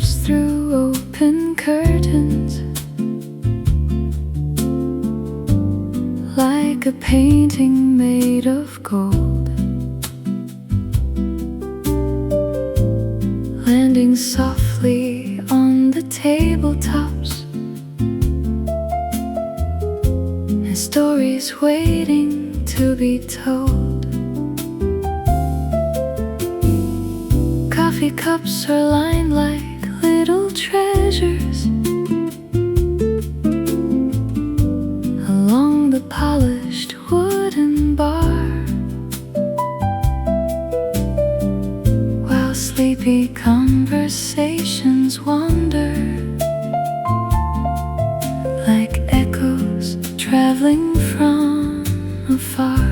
moves through open curtains, like a painting made of gold, landing softly on the tabletops, and stories waiting to be told. Coffee cups are lined like little treasures along the polished wooden bar, while sleepy conversations wander like echoes traveling from afar.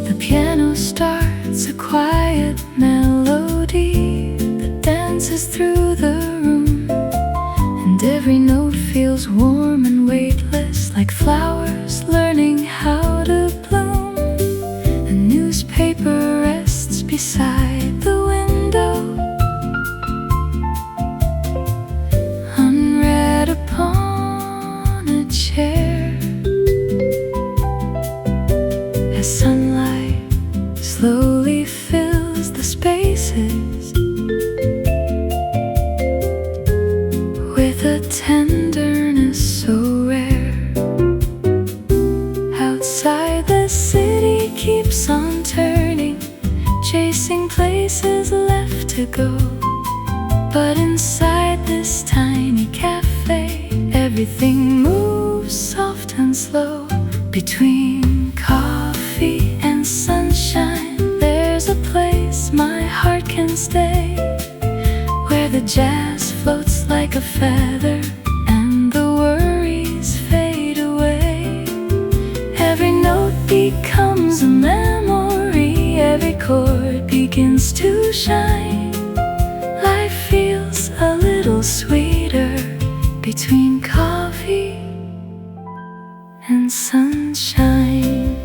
The piano starts a quiet melody that dances through the room, and every note feels warm and weightless, like flowers learning how to bloom. A newspaper rests beside the window, unread upon a chair, as sunlight slowly fills the spaces with a tenderness so rare. Outside, the city keeps on turning, chasing places left to go. But inside this tiny cafe, everything moves soft and slow. Between coffee and sunshine, there's a place my heart can stay, where the jazz floats like a feather and the worries fade away. Every note becomes a memory, every chord begins to shine. Life feels a little sweeter between coffee and sunshine.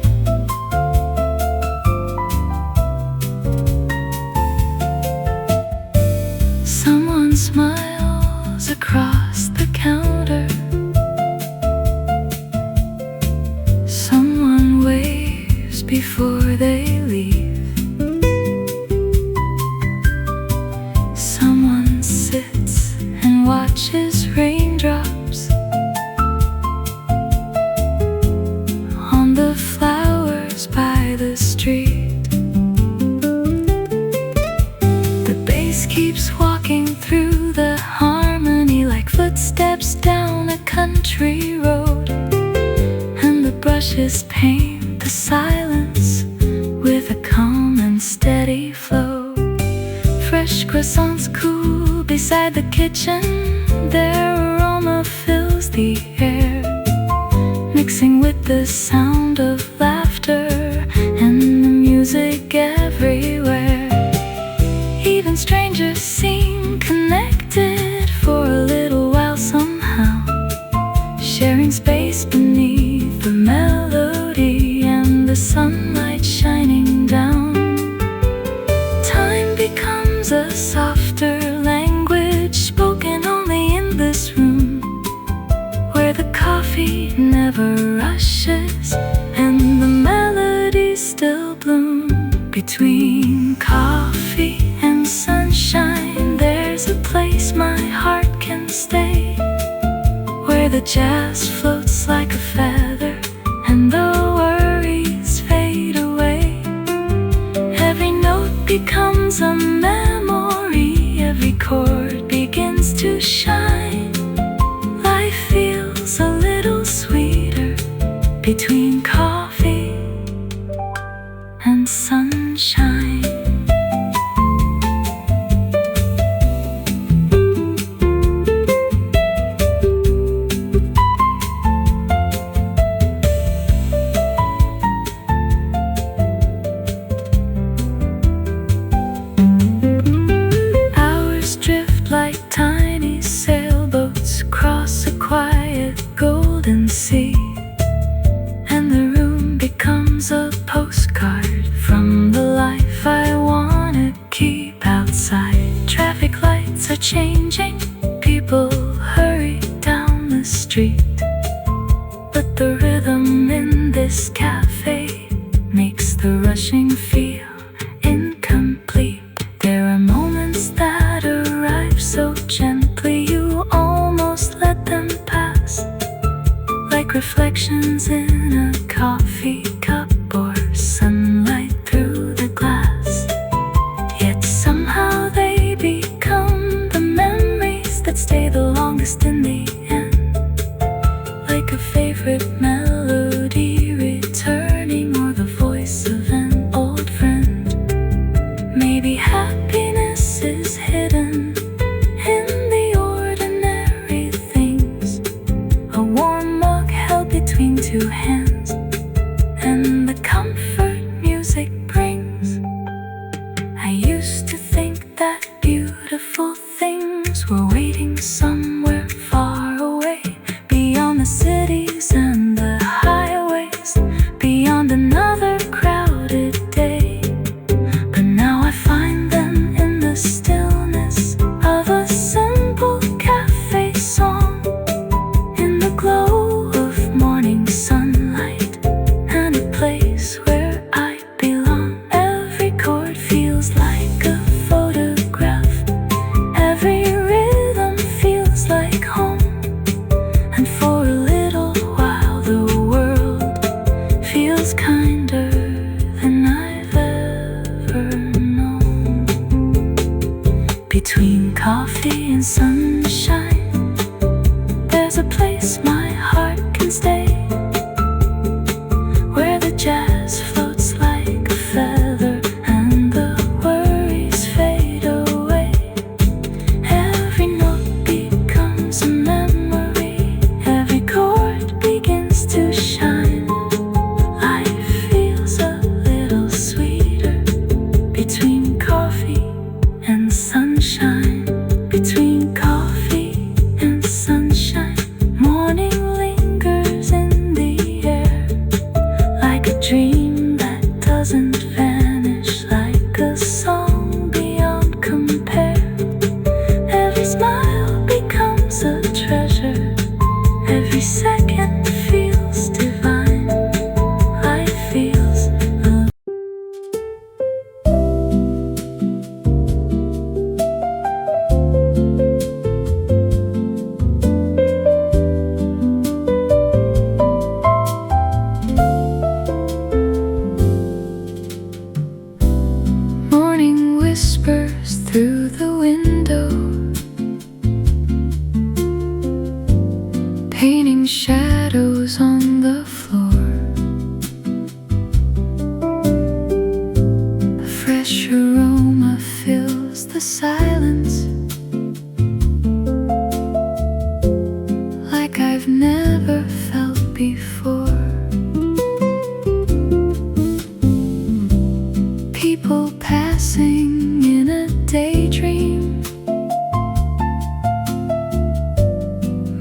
Someone smiles across the counter, someone waves before they leave, someone sits and watches raindrops on the flowers by the street. The bass keeps walking through the harmony like footsteps down a country road, and the brushes paint the silence with a calm and steady flow. Fresh croissants cool beside the kitchen, their aroma fills the air, mixing with the sound of laughter and the music everywhere. Even strangers seem connected for a little while somehow, sharing space beneath the melody and the sunlight shining down. Time becomes a softer language spoken only in this room, where the coffee never rushes and the melodies still bloom. Between coffee and sunshine, there's a place my heart can stay, where the jazz floats like a feather and the worries fade away. Every note becomes a memory, every chord begins to shine. Life feels a little sweeter between coffee and sunshine. Hours drift like tiny sailboats across a quiet golden sea, and the room becomes a postcard from the life I wanna keep outside. the rushing feel incomplete. There are moments that arrive so gently you almost let them pass, like reflections in a coffee cup or sunlight through the glass. Yet somehow they become the memories that stay the longest in the end, like a favorite melody returning or the voice of an old friend. Maybe happiness is hidden in the ordinary things, a warm mug held between two hands, and the comfort music brings. I used to think that beautiful things were waiting somewhere far away, beyond the cities and the highways, beyond another crowded day. But now I find them in the stillness of a simple cafe song, in the glow of morning sunlight, and a place where I belong. Every chord feels like a photograph, every rhythm feels like home, and for a little while the world feels kinder than I've ever known. Between coffee and sunshine, there's a place my heart can stay, where the jazz floats like a feather and the worries fade away. Every note becomes a memory, every chord begins to shine. Life feels a little sweeter between coffee and sunshine, between coffee and sunshine. Morning lingers in the air, like a dream that doesn't vanish, like a song beyond compare. Every smile becomes a treasure, every second feels divine. Life feels alive. Morning whispers through the window, painting shadows on the floor. A fresh aroma fills the silence, like I've never felt before. People passing in a daydream,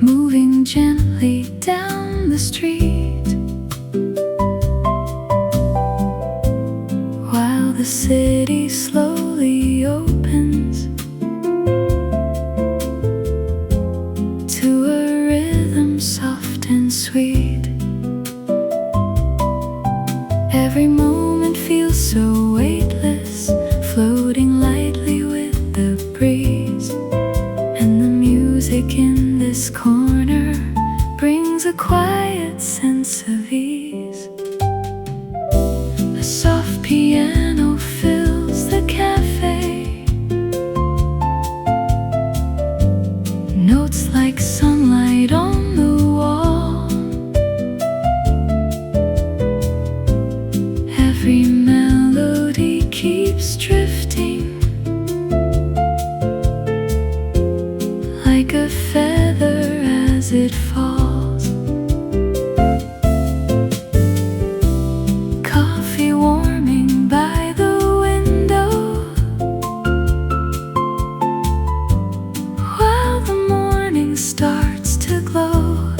moving gently down the street, while the city slowly opens to a rhythm soft and sweet. Every moment feels so weightless, floating lightly with the breeze, and the music in this corner brings a quiet sense of ease. A soft piano fills the cafe, notes like sunlight on the wall. Every melody keeps drifting, like a feather as it falls. Coffee warming by the window, while the morning starts to glow.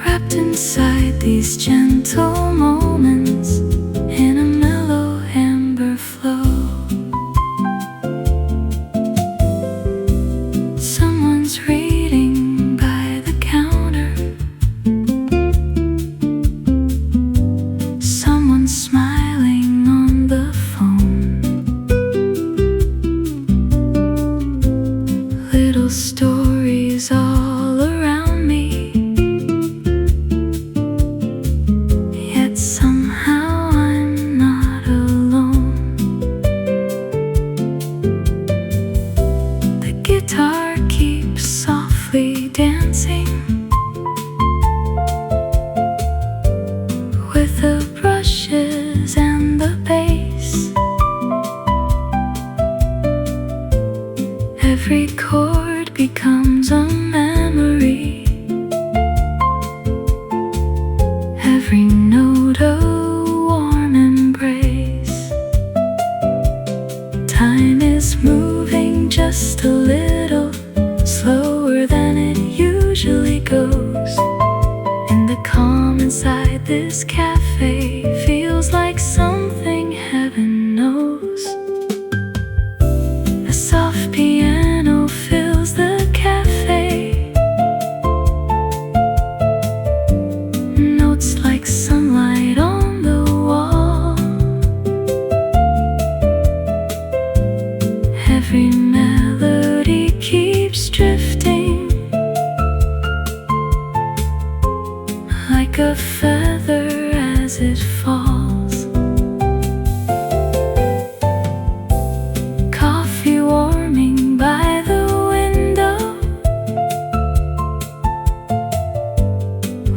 Wrapped inside these gentle moments, in a mellow amber flow. Someone's reading by the counter, with the brushes and the bass. Every chord becomes a memory, every note a warm embrace. Time is moving just a little slower than it usually goes. In the calm inside this cafe feels like something heaven knows. A soft piano fills the cafe, notes like sunlight on the wall. Every melody keeps drifting like a feather as it falls. Coffee warming by the window,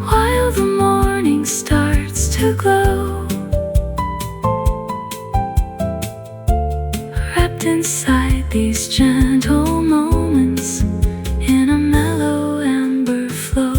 while the morning starts to glow. Wrapped inside these gentle moments in a mellow amber flow.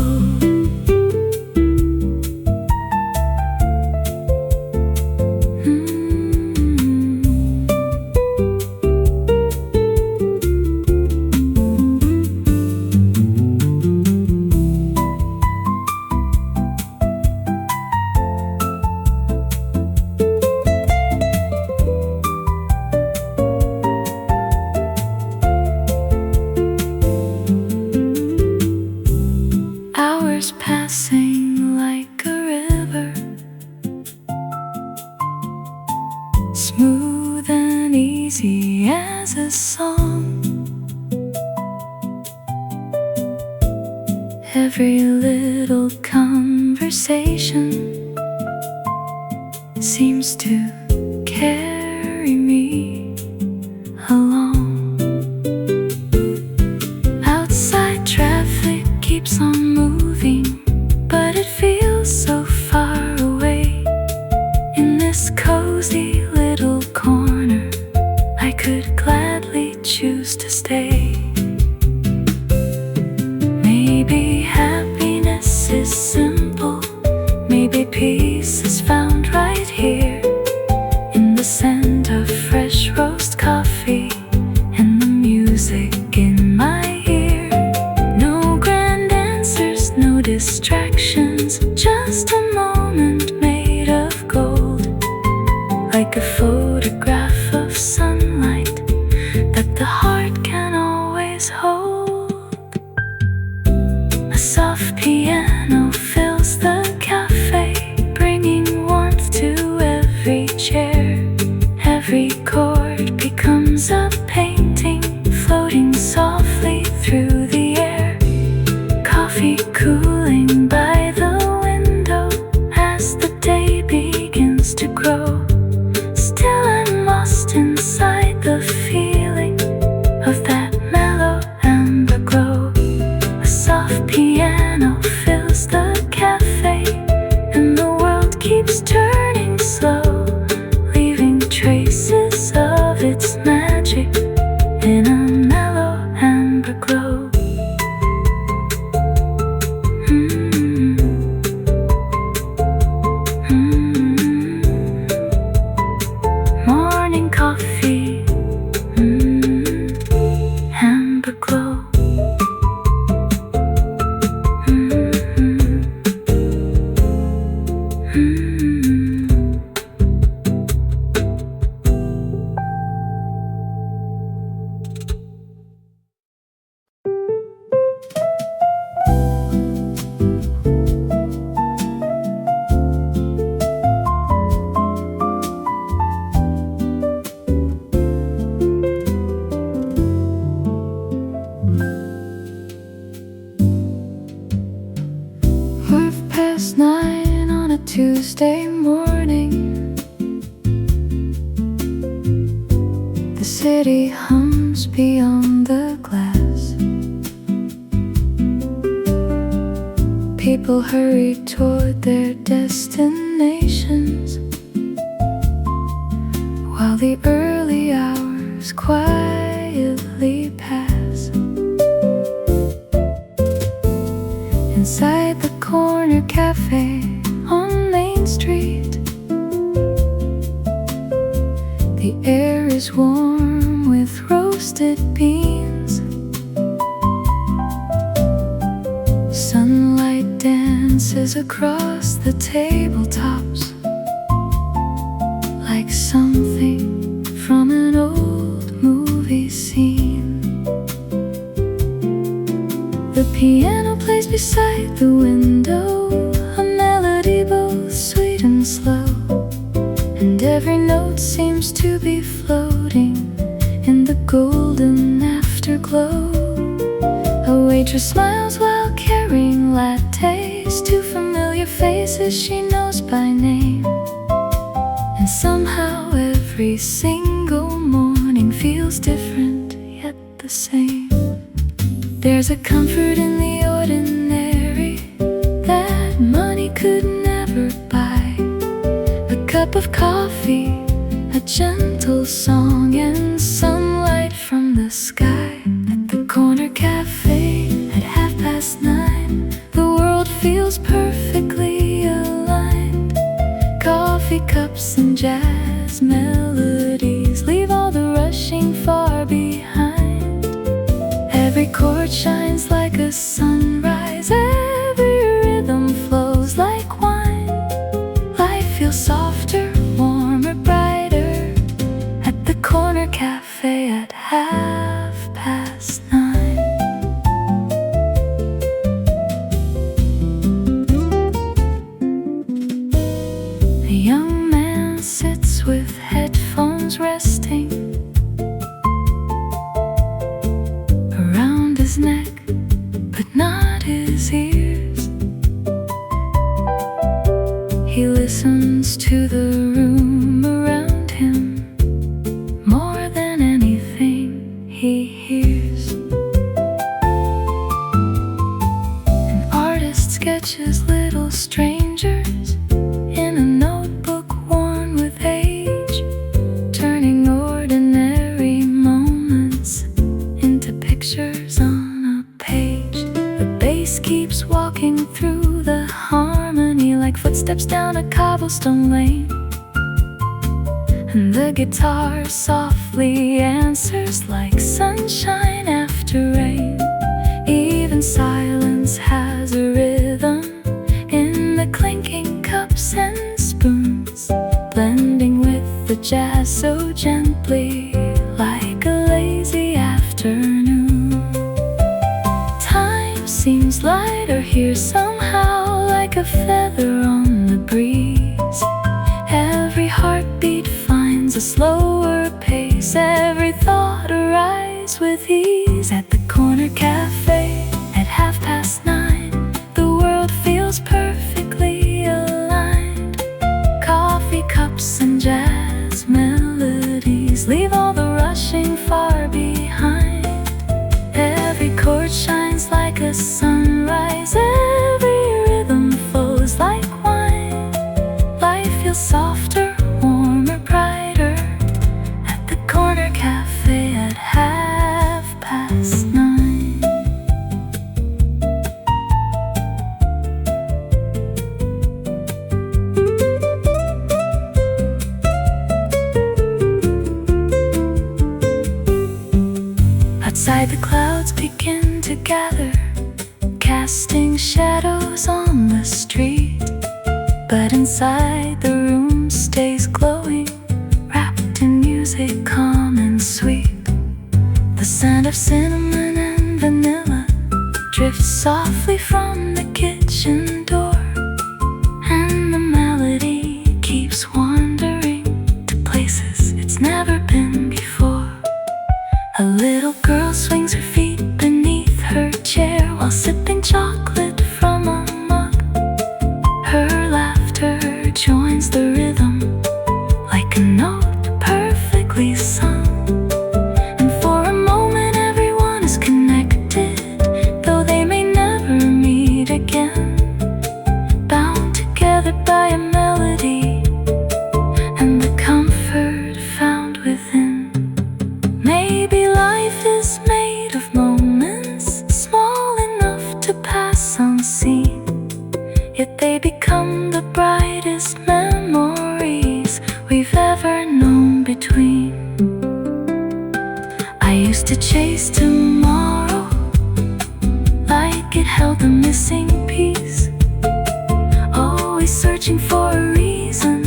Hours passing like a river, smooth and easy as a song. Every little conversation seems to carry me along. Outside traffic keeps on moving, but it feels so far away. In this cozy little corner, I could gladly choose to stay. Maybe happiness is simple, maybe peace is found right here, in the scent of fresh roast coffee and the music in my ear. No grand answers, no distractions, just a moment made of gold, like a photograph of sunlight that the heart can always hold. A soft piano fills the cafe, bringing warmth to every chair. Every chord becomes a painting, floating softly through the air. Coffee cooling by the window as the day begins to grow. Still I'm lost inside the feeling of that mellow amber glow. A soft piano fills the cafe, and the world keeps turning slow, leaving traces of its magic in a mellow amber glow. Morning coffee, amber glow. Past 9 on a Tuesday morning, the city hums beyond the glass. People hurry toward their destinations, while the early hours quietly pass. Inside the corner cafe on Main Street, the air is warm with roasted beans. Sunlight dances across the tabletops like something from an old movie scene. The piano plays beside the window, a melody both sweet and slow, and every note seems to be floating in the golden afterglow. A waitress smiles while carrying lattes to familiar faces she knows by name. And somehow every single morning feels different, yet the same. There's a comfort in the ordinary that money could never buy. A cup of coffee, a gentle song, and sunlight from the sky. At the corner cafe at 9:30, the world feels perfectly aligned. Coffee cups and jazz melodies leave all the rushing far behind. Every chord shines like a sunrise, every rhythm flows like wine. Life feels softer, warmer, brighter at the corner cafe at 9:30. A young man sits with headphones resting around his neck, but not his ears. He listens to the room around him more than anything he hears. An artist sketches little strangers in a notebook worn with age, turning ordinary moments into pictures on a page. The bass keeps walking through the harmony like footsteps down a cobblestone lane, and the guitar softly answers like sunshine after rain. Even silence has a rhythm in the clinking cups and spoons, blending with the jazz so gently like a lazy afternoon. Time seems lighter here somehow, like a feather on the breeze. Every heartbeat finds a slower pace, every thought arrives with ease. At the corner cafe at 9:30, the world feels perfectly aligned. Coffee cups and jazz melodies leave all the rushing far behind. Every chord shines like a sunrise, every rhythm flows like wine. Life feels softer, warmer, brighter at the corner cafe at 9:30. Outside, the clouds begin to gather, casting shadows on the street. But inside, the room stays glowing, wrapped in music calm and sweet. The scent of cinnamon and vanilla drifts softly from the kitchen door, and the melody keeps wandering to places it's never been before. A little girl swings her feet beneath her chair while sipping chocolate from a mug. Her laughter joins the rhythm like a note perfectly sung. And for a moment everyone is connected, though they may never meet again. sweetest memories we've ever known between. I used to chase tomorrow like it held a missing piece, always searching for a reason,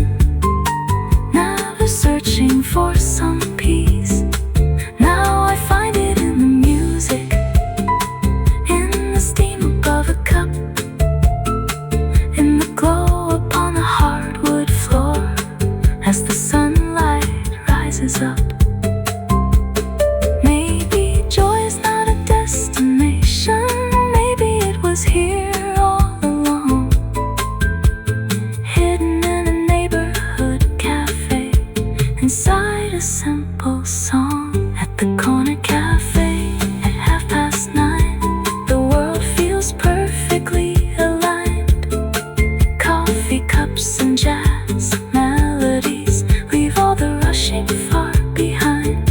never searching for some peace. Now I find it in the music, in the steam above a cup, in the glow upon the hardwood floor as the sunlight rises up. Maybe joy is not a destination, maybe it was here all along, hidden in a neighborhood cafe, inside a simple song. At the corner cafe at 9:30, the world feels perfectly aligned. Coffee cups and jazz melodies leave all the rushing far behind.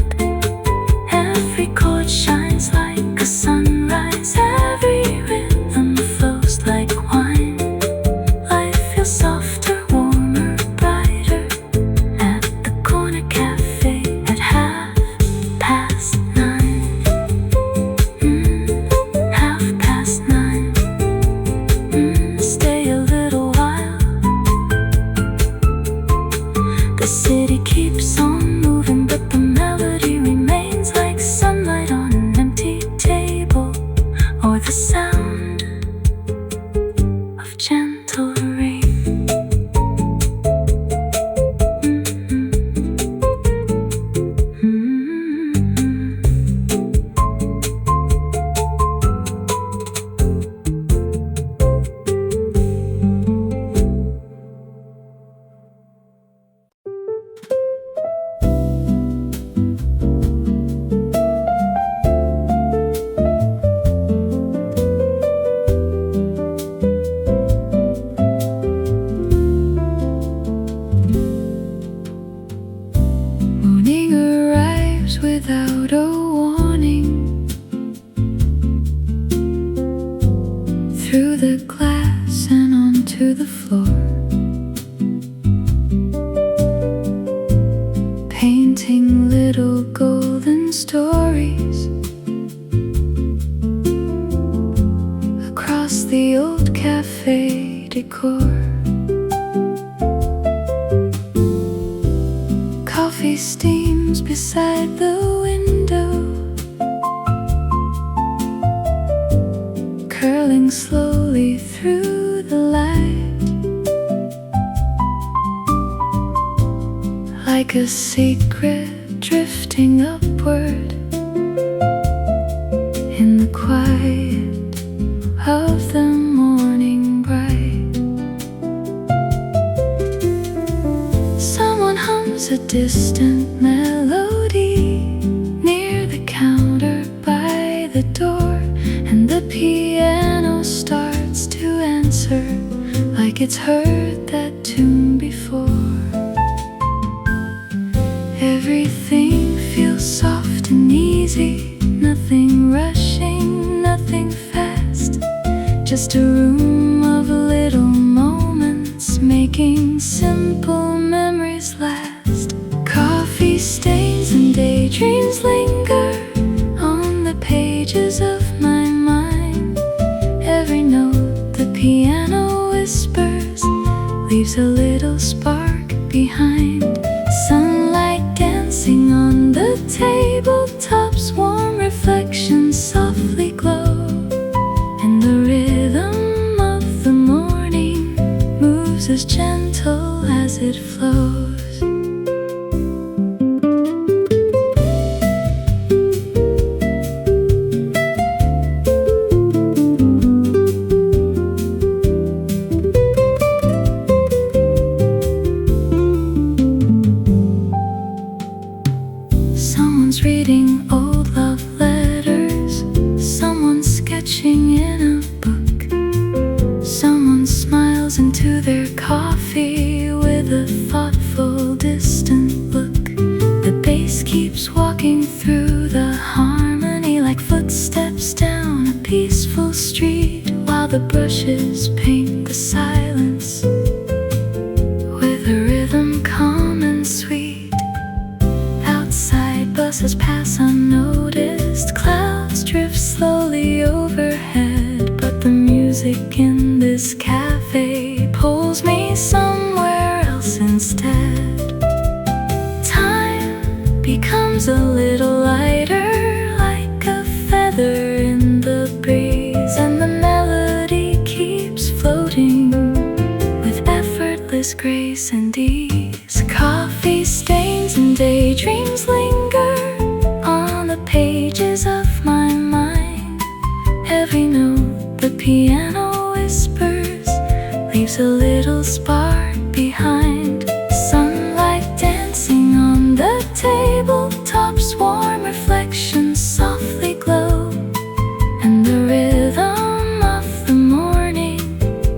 Every chord shines like a sunrise, every rhythm flows like wine. Life feels softer, warmer, brighter at the corner cafe at 9:30. 9:30. Stay a little while. The city keeps on moving, but the melody remains like sunlight on an empty table, or the sound of gentle rain. Morning arrives without a warning. Through the glass and onto the floor, painting little golden stories across the old cafe decor. Coffee steams beside the window, curling slowly through the light, like a secret drifting upward in the quiet of the morning bright. Someone hums a distant melody near the counter by the door, and the piano starts to answer like it's heard that tune before. Everything feels soft and easy, nothing rushing, nothing fast, just a room of little moments making simple memories last. Coffee stains and daydreams linger on the pages of my mind. Every note the piano whispers leaves a little spark behind. Sunlight dancing on the tabletops, warm reflections softly glow, and the rhythm of the morning moves as gentle as it flows. Someone's reading old love letters, someone's sketching in a book, someone smiles into their coffee with a thoughtful, distant look. The bass keeps walking through the harmony like footsteps down a peaceful street, while the brushes paint the silence space and ease. Coffee stains and daydreams linger on the pages of my mind. Every note the piano whispers leaves a little spark behind. Sunlight dancing on the tabletops, warm reflections softly glow, and the rhythm of the morning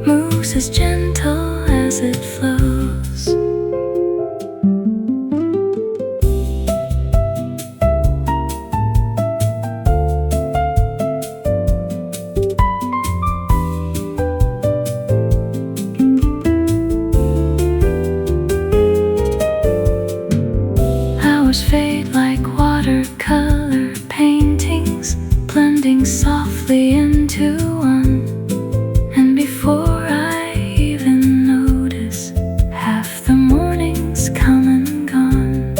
moves as gentle as it flows. Hours fade like watercolor paintings, blending softly into one. And before I even notice, half the morning's come and gone.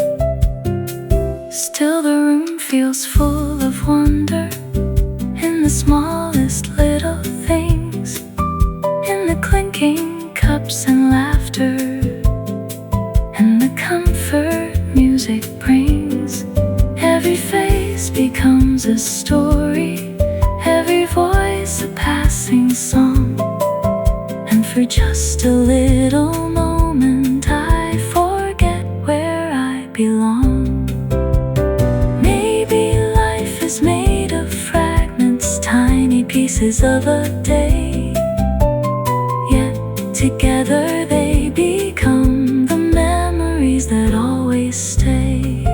Still the room feels full of wonder, in the smallest little things, in the clinking cups and laughter, and the comfort music brings. Every face becomes a story, every voice a passing song. And for just a little moment I forget where I belong. Maybe life is made of fragments, tiny pieces of a day, yet together they become the memories that always stay.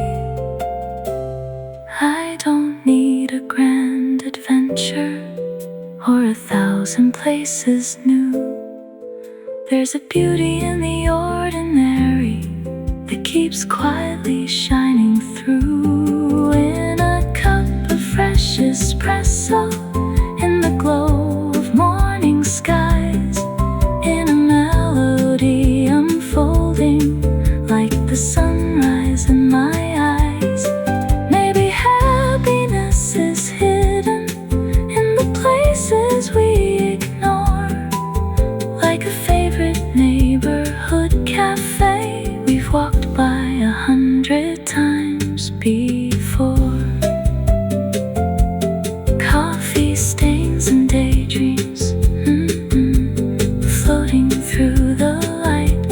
I don't need a grand adventure or 1,000 places new. There's a beauty in the ordinary that keeps quietly shining through. In a cup of fresh espresso, in the glow of morning skies, in a melody unfolding like the sunrise in my eyes. Maybe happiness is hidden in the places we ignore, like a favorite neighborhood cafe we've walked by 100 times before. Coffee stains and daydreams, floating through the light.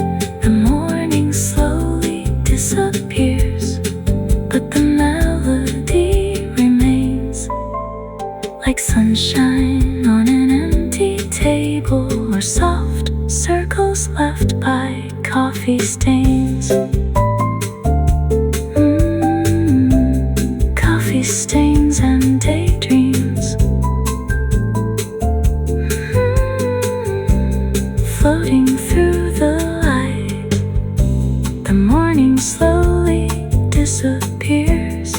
The morning slowly disappears, but the melody remains, like sunshine on an empty table, or soft circles left by coffee stains. Coffee stains and daydreams, floating through the light. The morning slowly disappears,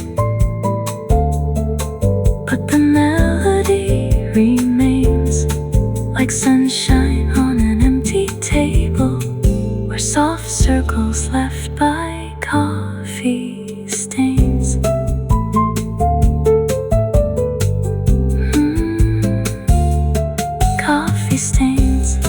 but the melody remains, like sunshine on an empty table, or soft circles left by coffee stains. Coffee stains.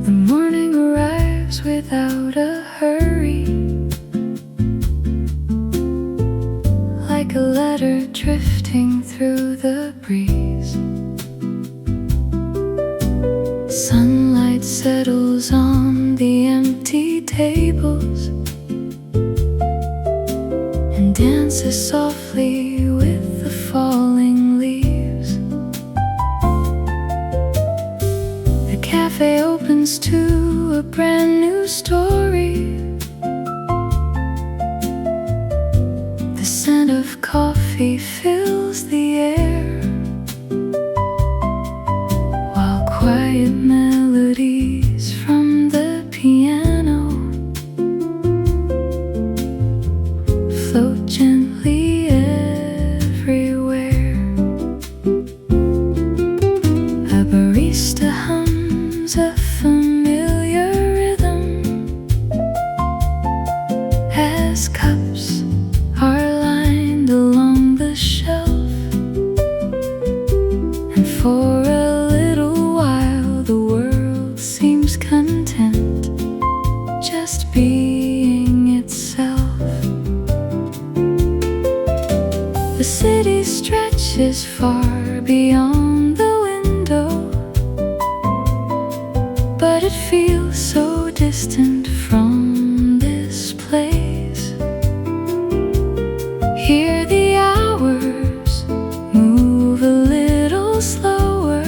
The morning arrives without a hurry, like a letter drifting through the breeze. Sunlight settles on the empty tables and dances softly with the falling leaves. The cafe opens to a brand new story. The scent of coffee fills the air, while quiet melodies from the piano gently everywhere. A barista hums a familiar rhythm as cups are lined along the shelf. And for a little while the world seems content, just being itself. The city stretches far beyond the window, but it feels so distant from this place. Here the hours move a little slower,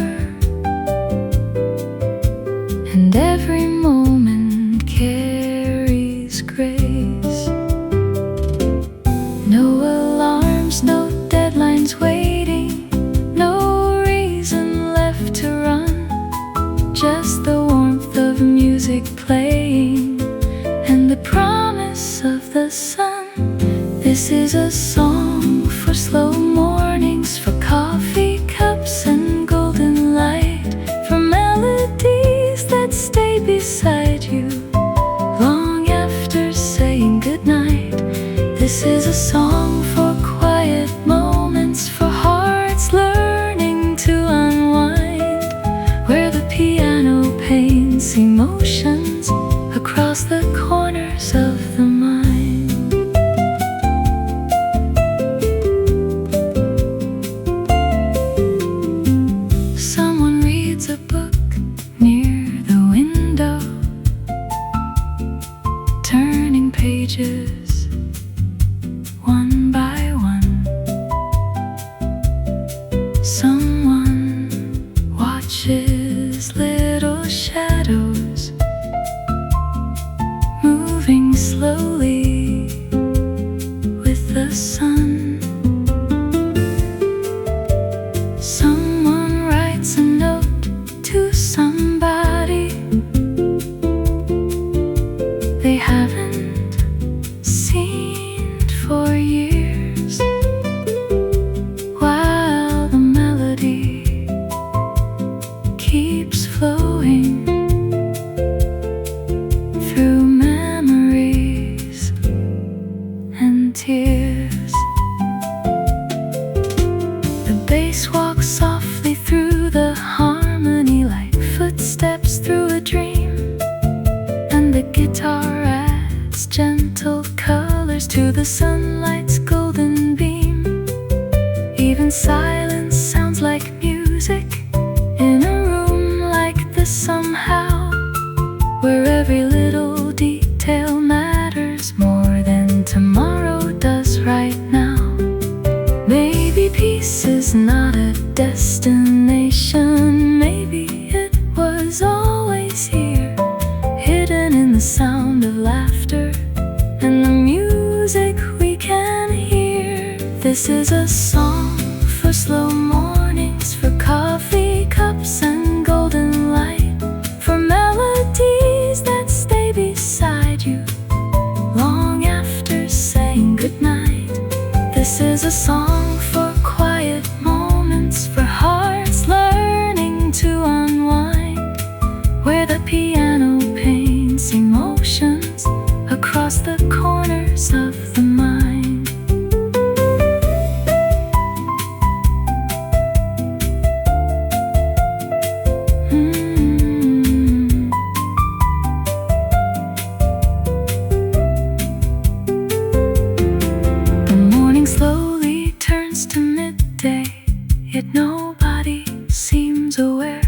and every moment carries grace. No alarms, no deadlines waiting, no reason left to run, just the warmth of music playing and the promise of the sun. This is a song for slow mornings, for coffee cups and golden light, for melodies that stay beside you long after saying goodnight. This is a song for quiet moments, for hearts learning to unwind, where the piano paints emotions across the corners of the mind. Someone reads a book near the window, turning pages one by one. Someone watches little shadows moving slowly with the sun. Someone writes a note to somebody they haven't seen for years, while the melody keeps flowing through memories and tears. The bass walks softly through the harmony like footsteps through a dream, and the guitar adds gentle colors to the sunlight's golden beam. Even silence sounds like music in a room like this somehow, where every little detail matters more than tomorrow does right now. Maybe peace is not a destination, maybe it was always here, hidden in the sound of laughter and the music we can hear. This is a song for slow mornings, for coffee cups and golden light, for melodies that stay beside you long after saying goodnight. This is a song for quiet moments, for hearts learning to unwind, where the piano paints emotions across the corners of the mind. The morning slowly turns to midday, yet nobody seems aware.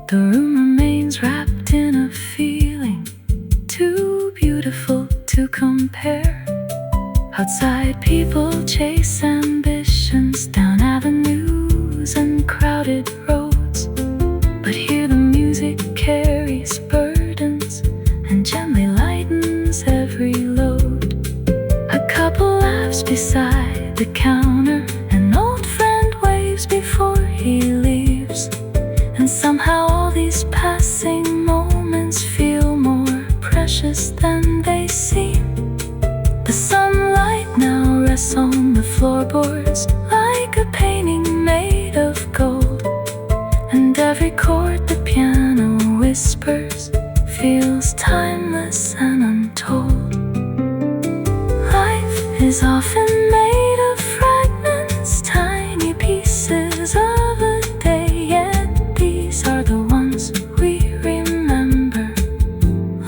The room remains wrapped in a feeling too beautiful to compare. Outside people chase ambitions down avenues and crowded roads, but here the music carries burdens and gently lightens every load. A couple laughs beside the counter, an old friend waves before he leaves, and somehow all these passing moments feel more precious than they seem. The sunlight now rests on the floorboards like a painting made of gold. And every chord the piano whispers feels timeless and untold. Life is often made of fragments, tiny pieces of a day, yet these are the ones we remember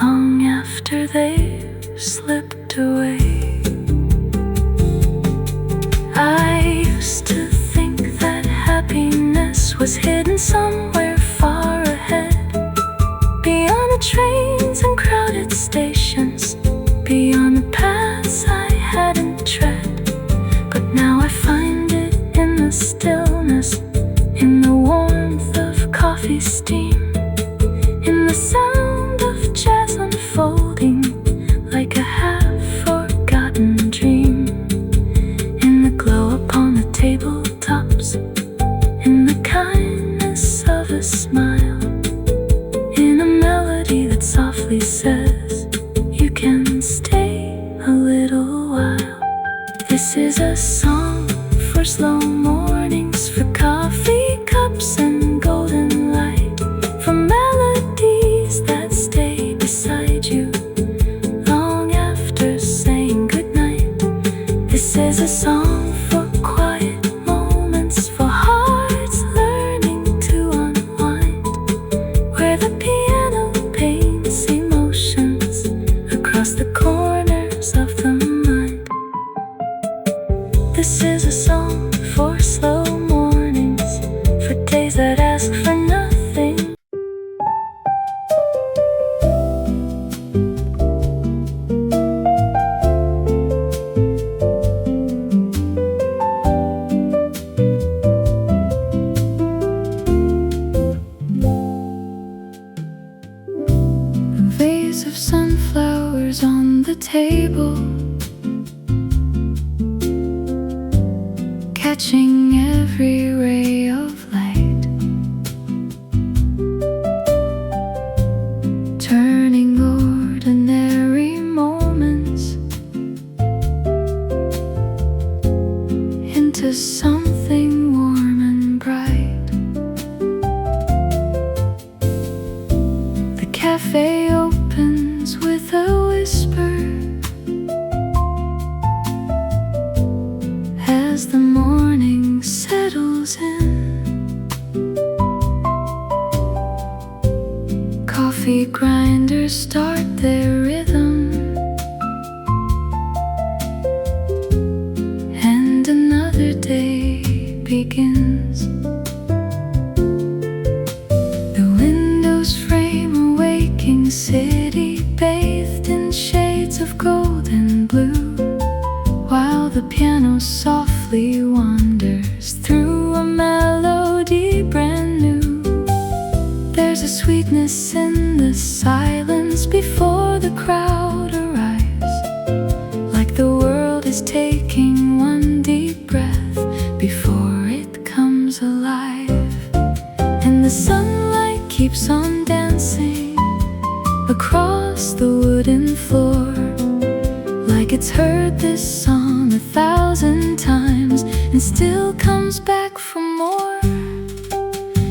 long after they've slipped away. I used to think that happiness was hidden somewhere far ahead, beyond the trains and crowded stations, beyond the paths I hadn't tread. But now I find it in the stillness, in the warmth of coffee steam, in the sound of jazz unfolding like a half-forgotten dream, in the glow upon the tabletops, in the kindness of a smile, in a melody that softly says, you can stay a little while. This is a song for slow mornings, for coffee cups and golden light, for melodies that stay beside you long after saying goodnight. This is a song for quiet moments, for hearts learning to unwind, where the piano paints emotions across the corners of the mind. This is a song for slow mornings, for days that ask for nothing. A vase of sunflowers on the table, catching every ray of light, turning ordinary moments into something warm and bright. The cafe opens with a whisper as the morning settles in. Coffee grinders start their rhythm, and another day begins. The windows frame a waking city, bathed in shades of gold and blue, while the piano softly wanders through a melody brand new. There's a sweetness in the silence before the crowd arrives, like the world is taking one deep breath before it comes alive. And the sunlight keeps on dancing across the wooden floor, like it's heard this song 1,000 times and still comes back for more.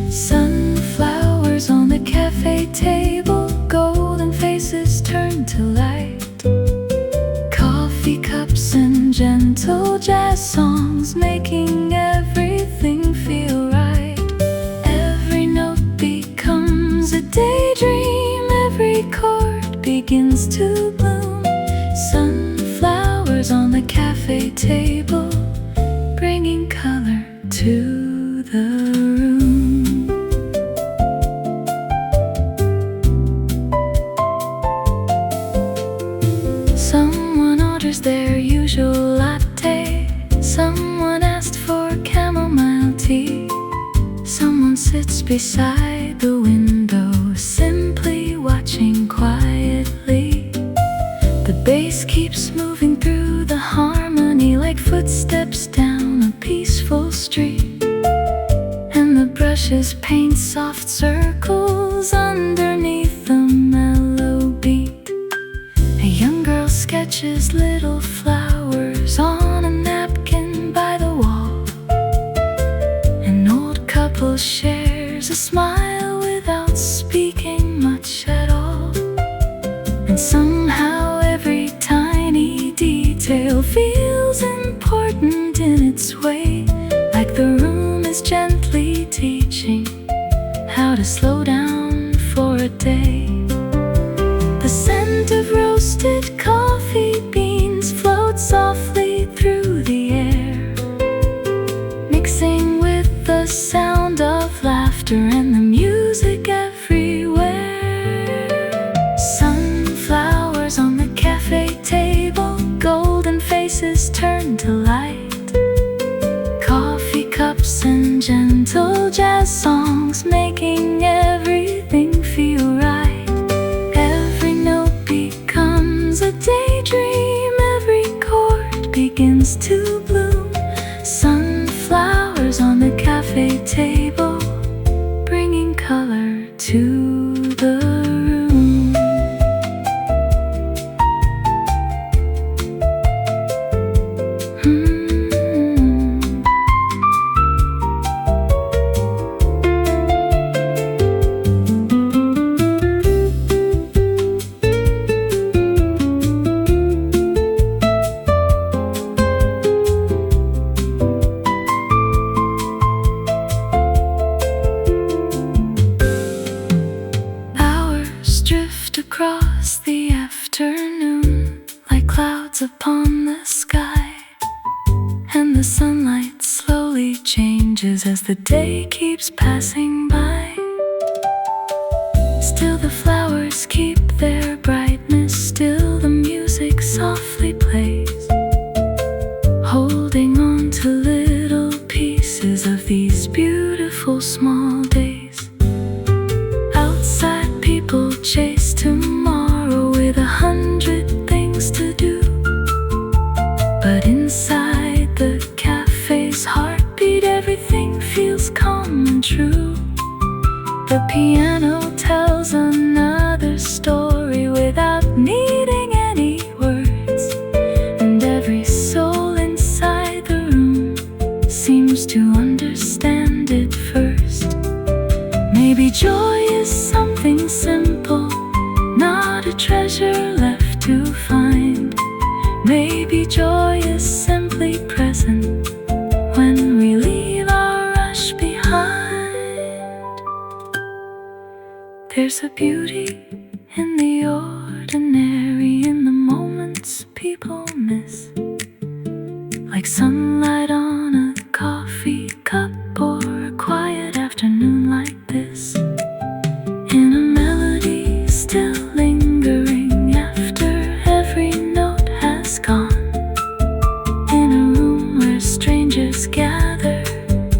Sunflowers on the cafe table, golden faces turn to light, coffee cups and gentle jazz songs making everything feel right. Every note becomes a daydream, every chord begins to bloom. Sunflowers on the cafe table, bringing color to the room. Someone orders their usual latte, someone asked for chamomile tea, someone sits beside the window, simply watching quietly. The bass keeps moving through the harmony like footsteps down a peaceful street, and the brushes paint soft circles underneath the mellow beat. A young girl sketches little flowers on a feels important in its way, like the room is gently teaching how to slow down for a day. The scent of roasted coffee beans floats softly through the air, mixing with the sound of laughter and the music everywhere. Sunflowers on the cafe table, golden faces turn to light. Coffee cups and gentle jazz songs, making everything feel right. Every note becomes a daydream, every chord begins to bloom. Sunflowers on the cafe table, bringing color to the room. Drift across the afternoon like clouds upon the sky, and the sunlight slowly changes as the day keeps passing by. Still the flowers keep their brightness, still the music softly plays, holding on to little pieces of these beautiful small days. Outside people chase tomorrow with 100 things to do, but inside the cafe's heartbeat everything feels calm and true. The piano tells another story without needing any words, and every soul inside the room seems to understand it first. Maybe joy is something simple, not a treasure left to find. Maybe joy is simply present when we leave our rush behind. There's a beauty in the ordinary, in the moments people miss, like sunlight on a coffee cup or a quiet afternoon like this. In a melody still lingering after every note has gone. In a room where strangers gather,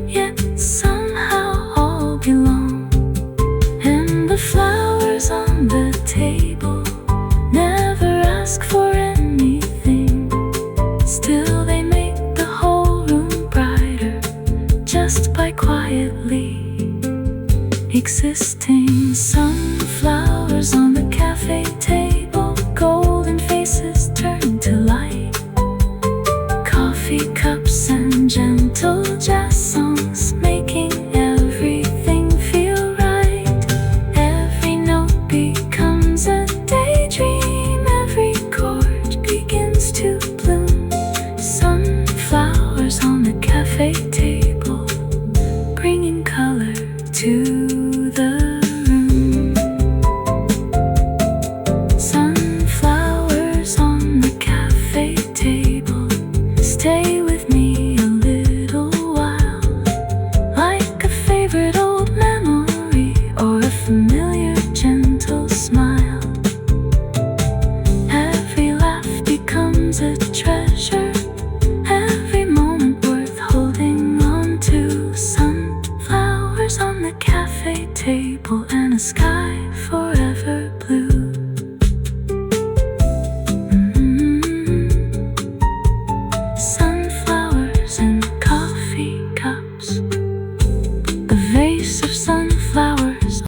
yet somehow all belong. And the flowers on the table never ask for anything, still they make the whole room brighter just by quietly existing. Sunflowers on the cafe table, golden faces turn to light. Coffee cups and gentle jazz songs, making everything feel right. Every note becomes a daydream, every chord begins to bloom. Sunflowers on the cafe table, bringing color to the room. Sunflowers on the cafe table, stay with me a little while, like a favorite old memory or a familiar gentle smile. Every laugh becomes a treasure, every moment worth holding on to. Sunflowers on the cafe table, and a sky forever blue. Sunflowers in coffee cups, a vase of sunflowers.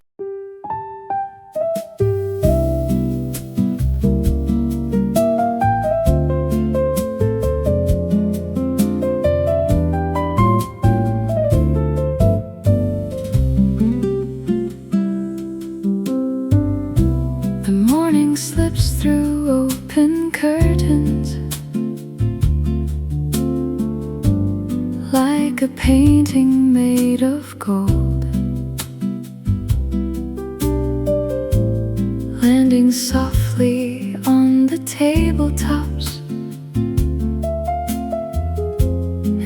The morning slips through open curtains, like a painting made of gold, landing softly on the tabletops, and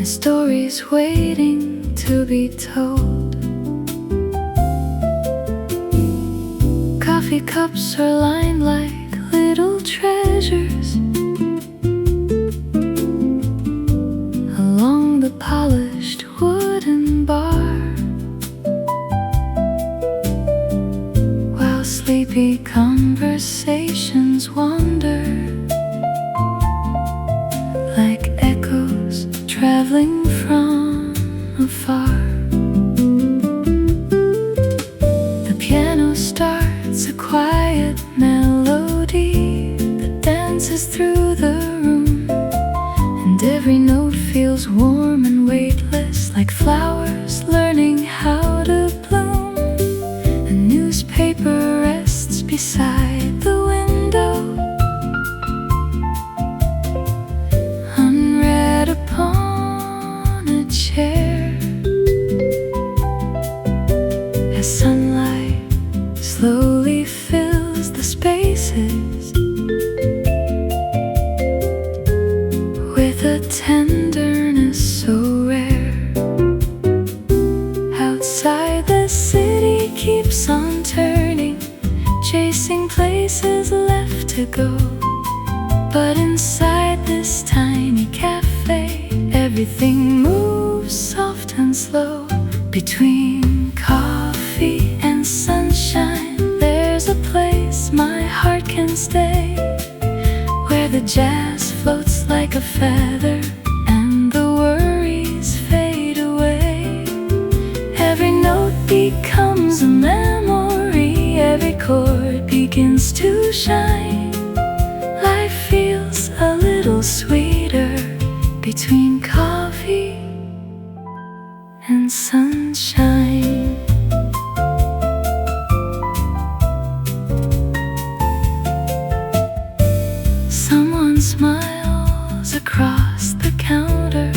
stories waiting to be told. Coffee cups are lined like little treasures along the polished wooden bar, while sleepy conversations wander like echoes traveling from afar. The piano starts a quiet melody that dances through the room, and every note feels warm and weightless, like flowers learning how to bloom. A newspaper rests beside the window, unread upon a chair, as sunlight slowly fills the spaces with a tenderness so rare. Outside, the city keeps on turning, chasing places left to go. But inside this tiny cafe, everything moves soft and slow. Between coffee and sunshine, there's a place my heart can stay, where the jazz floats like a feather and the worries fade away. Every note becomes a memory, every chord begins to shine. Life feels a little sweeter between coffee and sunshine. Someone smiles across the counter,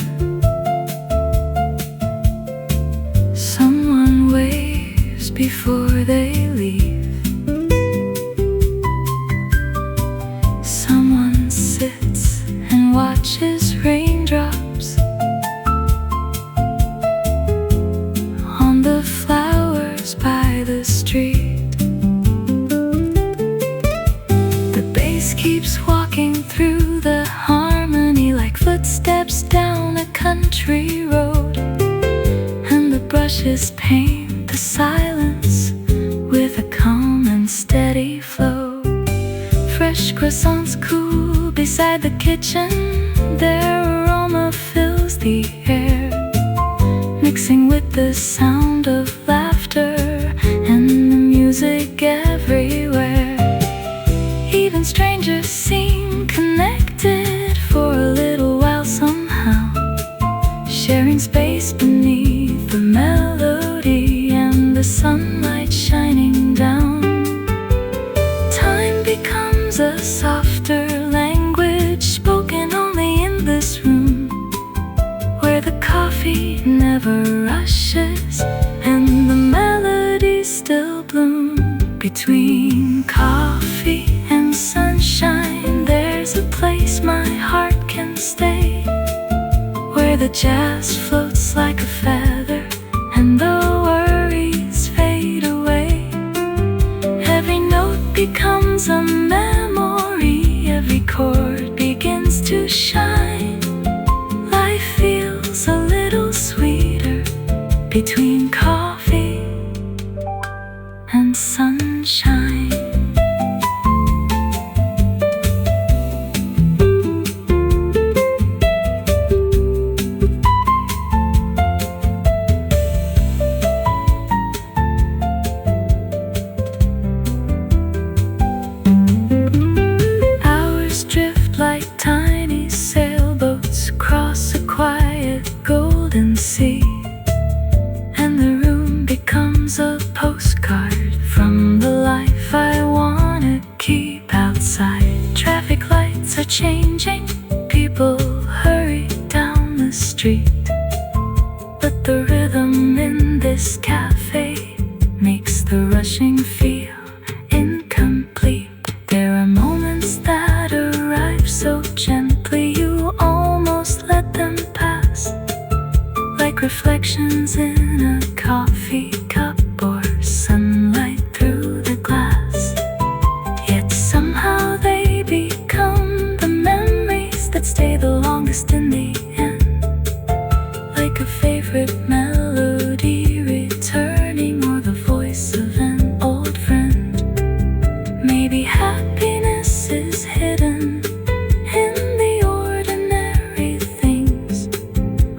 someone waves before they leave, someone sits and watches raindrops on the flowers by the street. The bass keeps walking through the harmony like footsteps down a country road, and the brushes paint the silence with a calm and steady flow. Fresh croissants cool beside the kitchen, their aroma fills the air, mixing with the sound of laughter and the music everywhere. Even strangers seem connected for a little while somehow, sharing space beneath the melody and the sunlight shining down. Time becomes a softer language spoken only in this room, where the coffee never rushes and the melodies still bloom. Between coffee and sunshine, there's a place my heart can stay, where the jazz floats like a feather and the worries fade away. Every note becomes a memory, every chord begins to shine. Life feels a little sweeter between coffee and sunshine. Hours drift like tiny sailboats across a quiet golden sea, and the room becomes a postcard from the life I wanna keep. Outside, traffic lights are changing, people hurry down the street, The rhythm in this cafe makes the rushing feel incomplete. There are moments that arrive so gently you almost let them pass, like reflections in a coffee cup or sunlight through the glass. Yet somehow they become the memories that stay the longest in the end, like a favorite melody returning or the voice of an old friend. Maybe happiness is hidden in the ordinary things,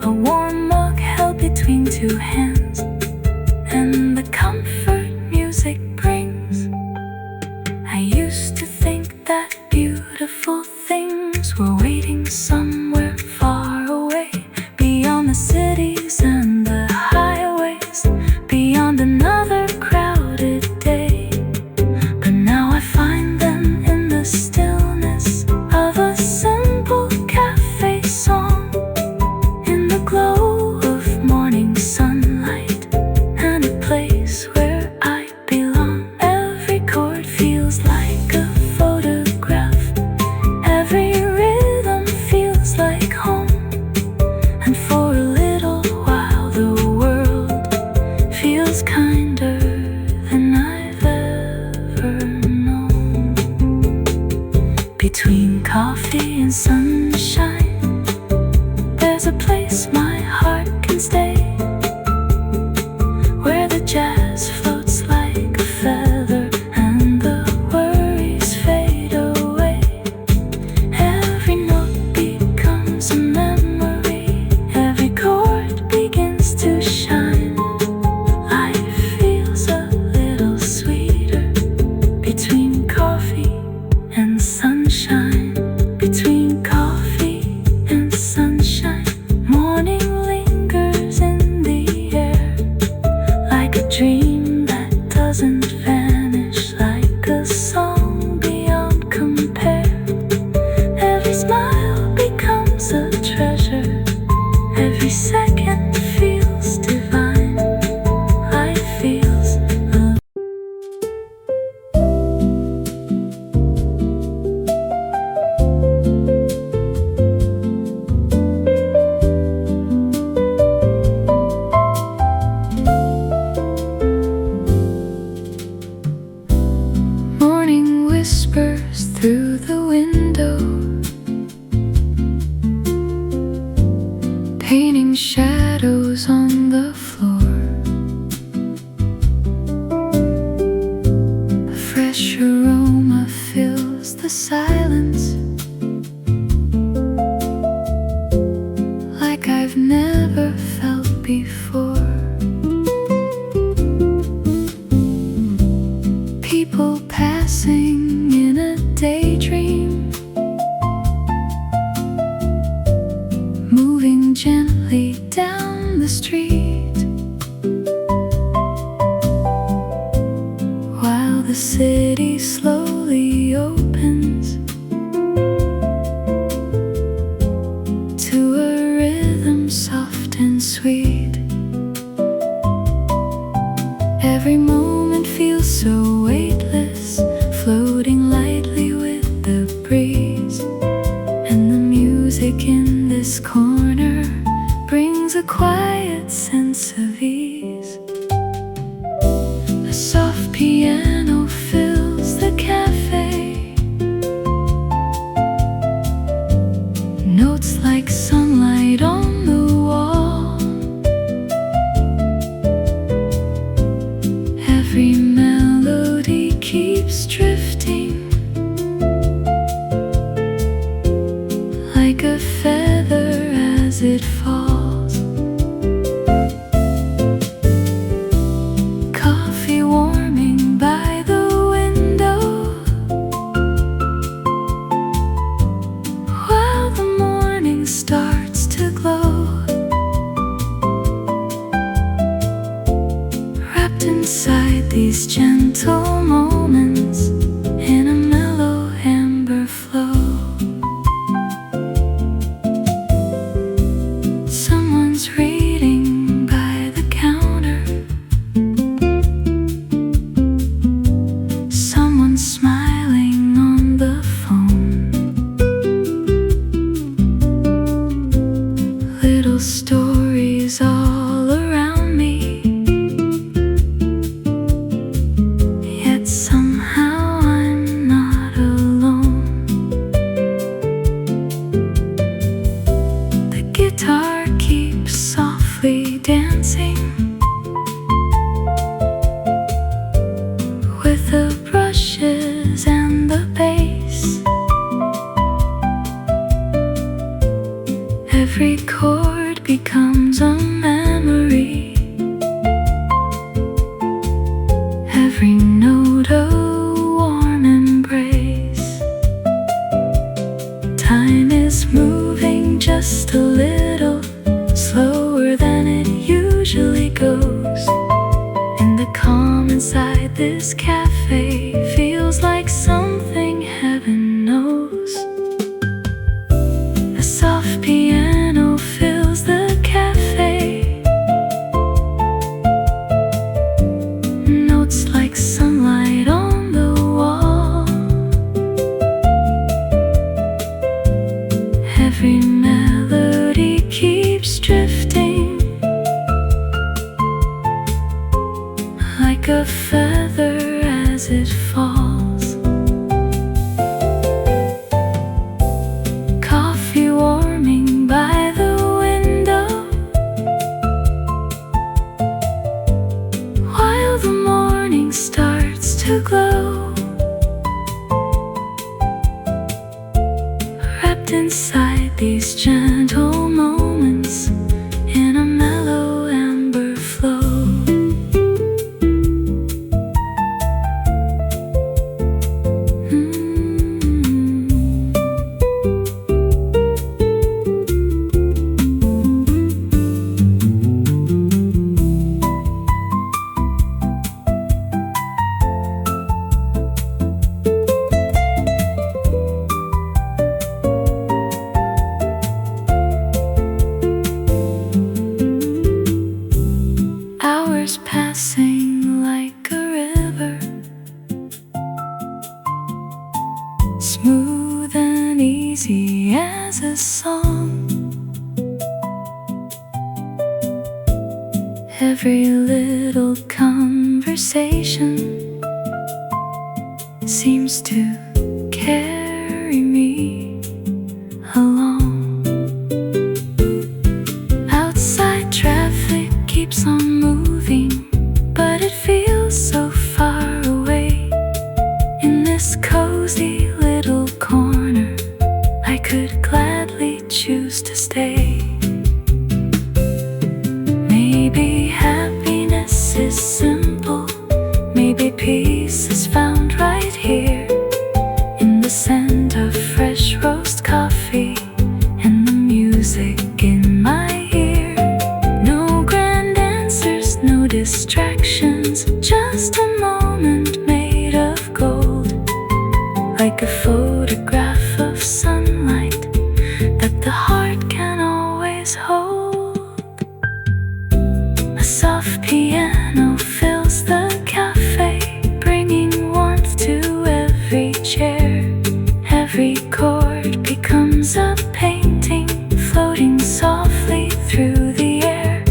a warm mug held between two hands, and the comfort music brings. I used to think that beautiful things were waiting somewhere far away, beyond the cities and the highways, beyond another crowded day. But now I find them in the stillness of a simple cafe song, in the glow of morning sunlight, and a place where I belong. Every chord feels like a photograph, every rhythm feels like home, and for a little while the world feels kinder than I've ever known. Between coffee and sunshine, there's a place my heart can stay, where the jazz floats like a feather and the worries fade away. Every note becomes a memory, every chord begins to shine. Life feels a little sweeter between coffee and sunshine, between coffee and sunshine. Morning lingers in the air, like a dream that doesn't vanish, like a song beyond compare. Every smile becomes a treasure, every second feels divine. Life feels alive. Morning whispers through the window, painting shadows on the floor. A fresh aroma fills the silence, like I've never felt before. People passing in a daydream, moving gently down the street, while the city slowly opens to a rhythm soft and sweet. Every moment feels so weightless, floating lightly with the breeze, and the music in this corner brings a quiet sense of ease. A soft piano fills the cafe, notes like sunlight on the wall. Every melody keeps drifting, like a feather as it falls. Coffee warming by the window, while the morning star stories all around me, yet somehow I'm not alone. The guitar keeps softly dancing with the brushes and the bass. Every chord becomes a memory, every note a warm embrace. Time is moving just a little slower than it usually goes, and the calm inside this cafe feels like something heaven knows. A soft piano fills the cafe, notes like sunlight on the wall. Every melody keeps drifting like a feather as it falls. Coffee warming by the window, while the morning starts to glow. Wrapped inside these gentle moments in a mellow amber flow. Hours passing like a river, smooth and easy as a song. Every little conversation seems to carry me along. Outside traffic keeps on moving, but it feels so far away. In this cozy little corner, I could gladly choose to stay. Maybe happiness is simple, maybe peace is found right here, in the scent of fresh roast coffee and the music in my ear. No grand answers, no distractions, just a moment made of gold, like a photograph of sunlight that the heart can always hold. A soft piano fills the cafe, bringing warmth to every chair. Every chord becomes a painting, floating softly through the air.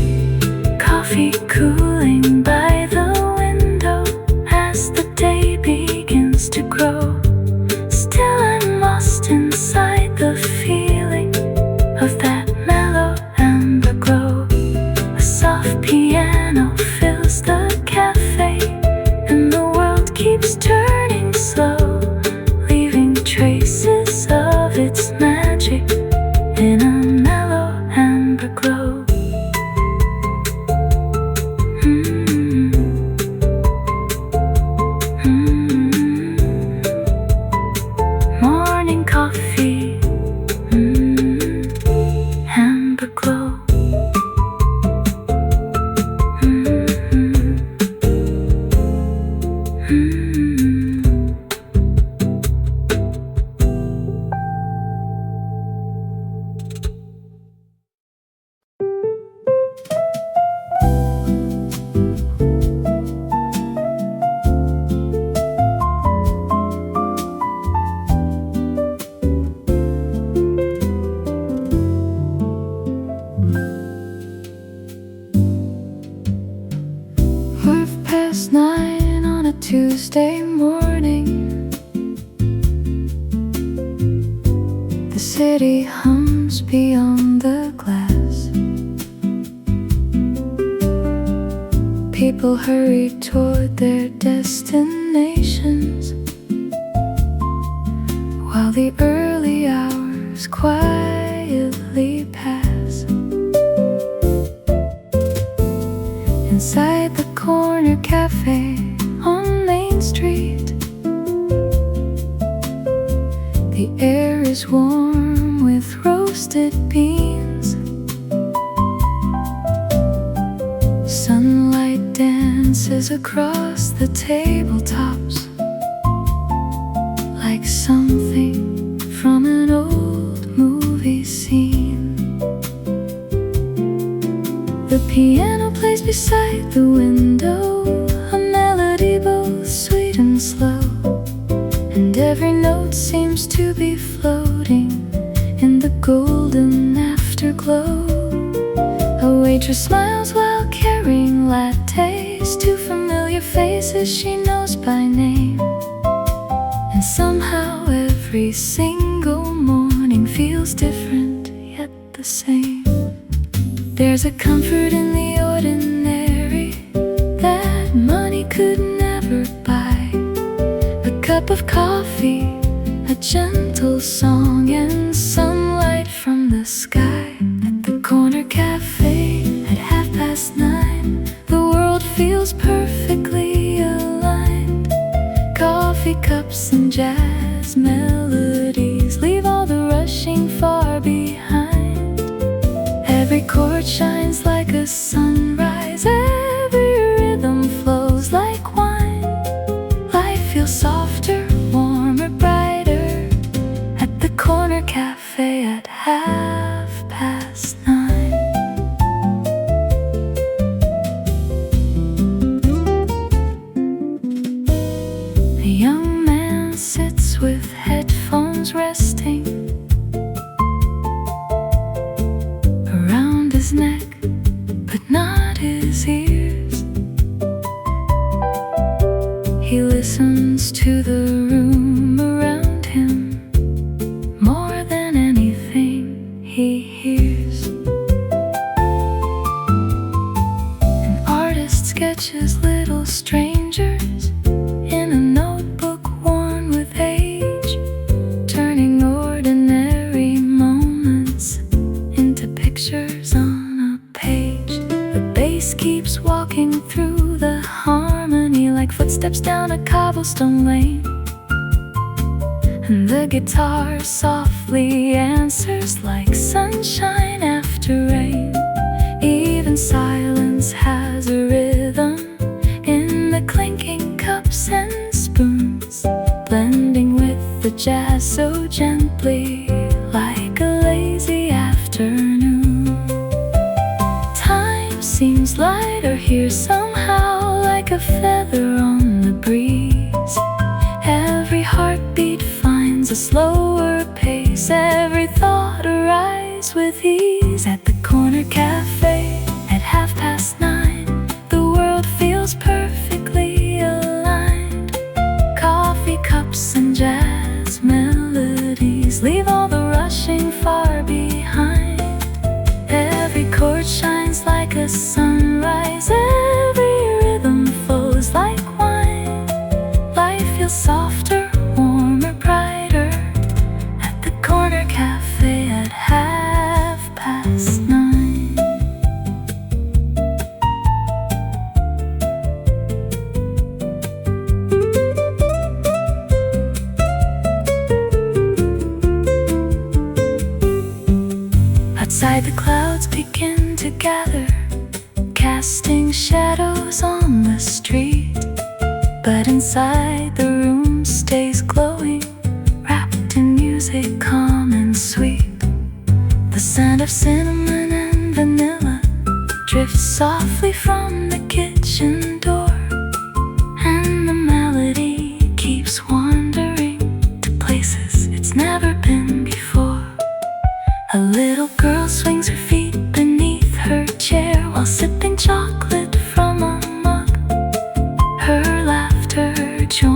Coffee cooling by the window as the day begins to grow. Still I'm lost inside the feeling of that mellow amber glow. A soft piano fills the cafe, and the world keeps turning slow, leaving traces of its magic in a mellow amber glow. Wednesday morning, the city hums beyond the glass. People hurry toward their destinations, while the early hours quietly pass. Inside the corner cafe on Main Street, the air is warm with roasted beans. Sunlight dances across the tabletops like something from an old movie scene. The piano plays beside the window, a melody both sweet and slow, and every note seems to be floating in the golden afterglow. A waitress smiles while carrying lattes to familiar faces she knows by name. And somehow every single morning feels different, yet the same. There's a comfort in the ordinary that money could never buy. A cup of coffee, a gentle song, and sunlight from the sky. At the corner cafe at 9:30, the world feels perfectly aligned. Coffee cups and jazz melodies leave all the rushing far behind. Every chord shines like a sunrise, every rhythm flows like wine. Life feels softer, warmer, brighter at the corner cafe at 9:30. A young man sits with headphones resting around his neck, but not his ears. He listens to the room around him more than anything he hears. An artist sketches little strangers in a notebook worn with age, turning ordinary moments into pictures on a page. The bass keeps walking through the harmony like footsteps down a cobblestone lane, and the guitar softly answers like sunshine after rain. Even silence has a rhythm in the clinking cups and spoons, blending with the jazz so gently like a lazy afternoon. Time seems lighter here somehow, like a feather on the breeze. Every heartbeat finds a slower pace, every thought arrives with ease. At the corner cafe at 9:30, the world feels perfectly aligned. Coffee cups and jazz melodies leave all the rushing far behind. Every chord shines like a sunrise, every rhythm flows like wine. Life feels softer, warmer, brighter at the corner cafe at 9:30. Outside, the clouds begin to gather, casting shadows on the street. But inside, the room stays glowing, wrapped in music calm and sweet. The scent of cinnamon and vanilla drifts softly from the kitchen door, and the melody keeps wandering to places it's never been before. A little girl swings her feet beneath her chair while sipping chocolate from a mug. Her laughter joins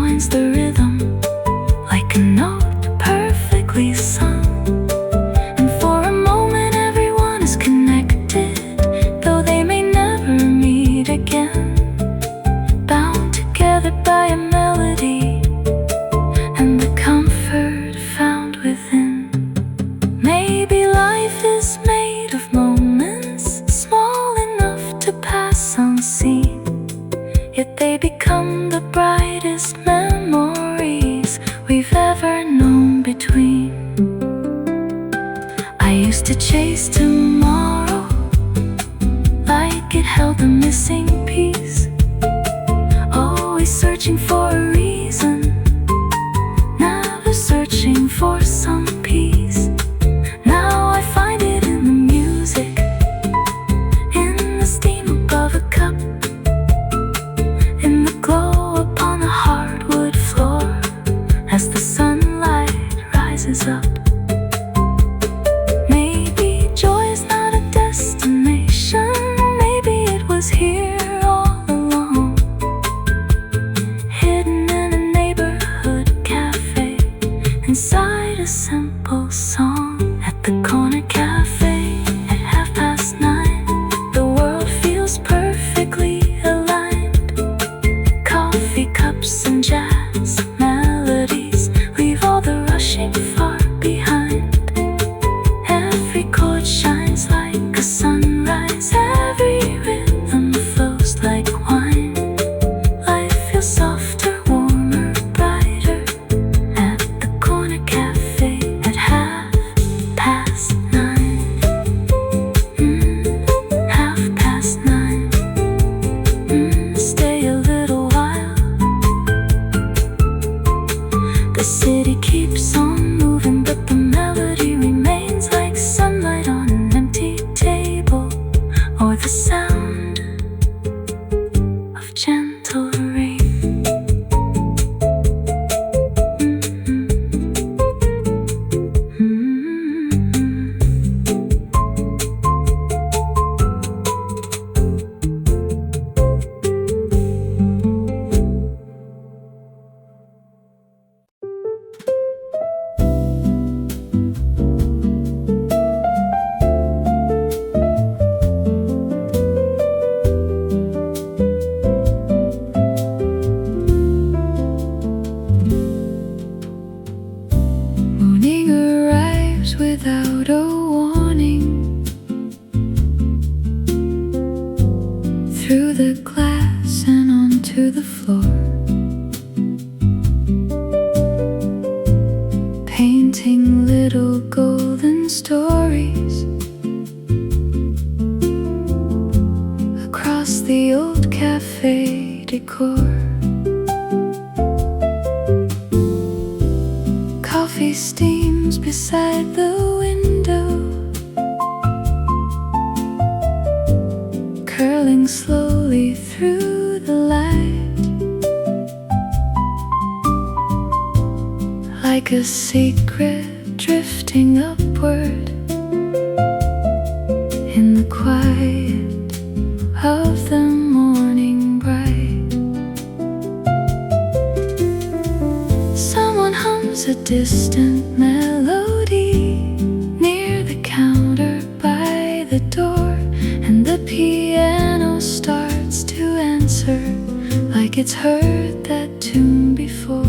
the sound of gentle rain. Morning arrives without a warning. Through the glass and onto the floor, painting little golden stories across the old cafe decor. Coffee steams beside the window, curling slowly through the light, like a secret drifting upward in the quiet of the morning bright. Someone hums a distant melody near the counter by the door, and the piano starts to answer like it's heard that tune before.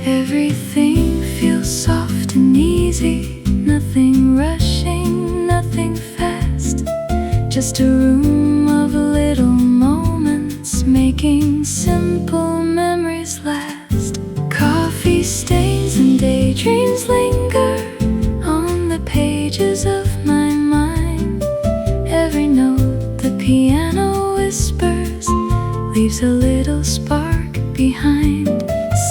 Everything feels soft and easy, nothing rushing, nothing fast, just a room of little moments making simple memories last. Coffee stains and daydreams linger on the pages of my mind. Every note the piano whispers leaves a little spark behind.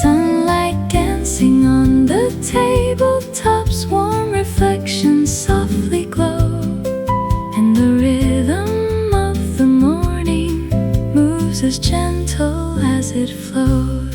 Sunlight dancing on the tabletops, warm reflections softly glow, and the rhythm of the morning moves as gentle as it flows.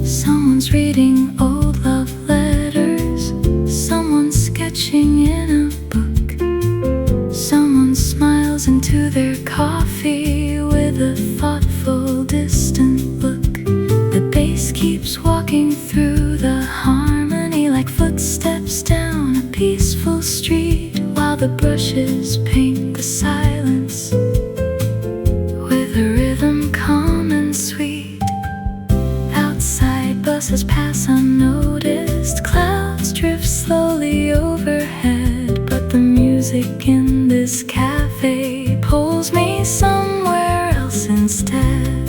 Someone's reading old love letters, someone's sketching in a book, someone smiles into their coffee with a thoughtful, distant look. The bass keeps walking through the harmony like footsteps down a peaceful street, while the brushes paint the silence with a rhythm calm and sweet. Outside, buses pass unnoticed, clouds drift slowly overhead, but the music in this cafe pulls me somewhere else instead.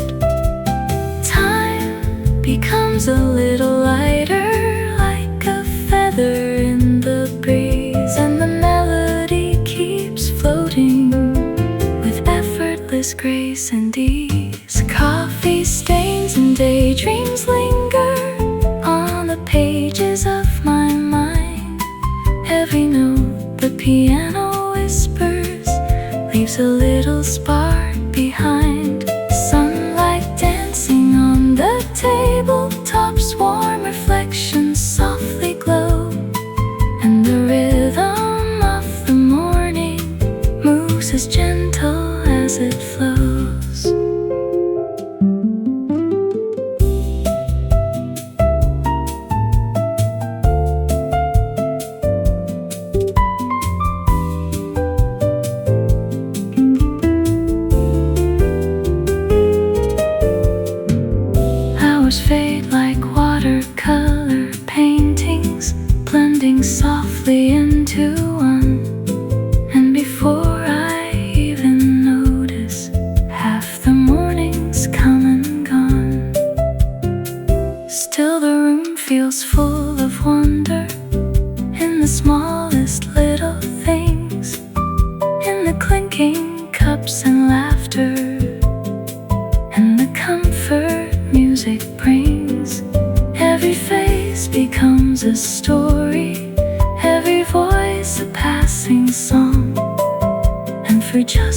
Time becomes a little lighter, like a feather in the breeze, and the melody keeps floating with effortless grace and ease. Coffee stains and daydreams linger on the pages of my mind. Every note the piano whispers leaves a little spark behind. Sunlight dancing on the tabletops, warm reflections softly glow, and the rhythm of the morning moves as gentle as it flows. Hours fade like watercolor paintings, blending softly into one, and before I even notice, half the morning's come and gone. Still the room feels full of wonder in the smallest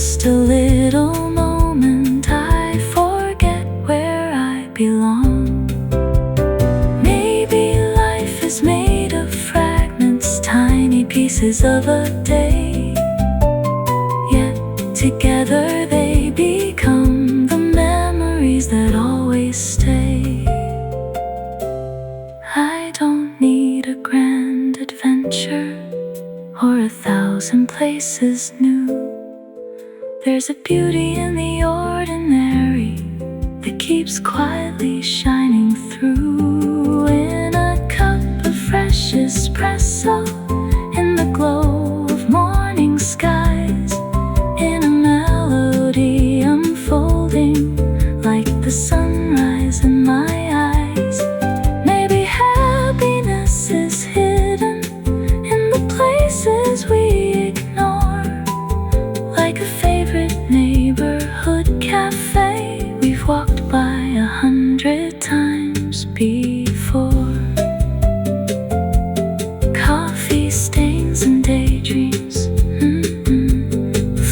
just a little moment I forget where I belong. Maybe life is made of fragments, tiny pieces of a day, yet together they become the memories that always stay. I don't need a grand adventure or 1,000 places new. There's a beauty in the ordinary that keeps quietly shining through. In a cup of fresh espresso, in the glow of morning skies, in a melody unfolding like the sunrise in my eyes. Maybe happiness is hidden in the places we ignore, like a favorite neighborhood cafe we've walked by 100 times before. Coffee stains and daydreams,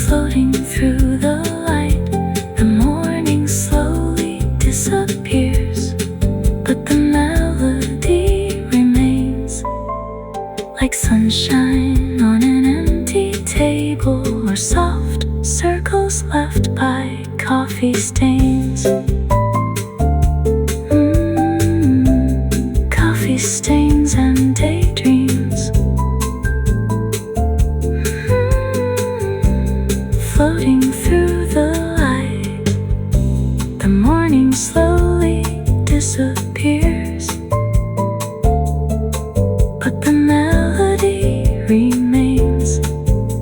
floating through the light. The morning slowly disappears, but the melody remains, like sunshine on an empty table, or soft circles left by coffee stains. Coffee stains and daydreams, floating through the light. The morning slowly disappears, but the melody remains,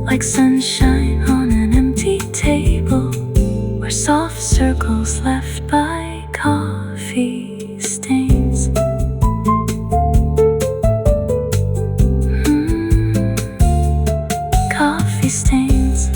like sunshine on an empty table, or soft circles left by coffee stains. Coffee stains.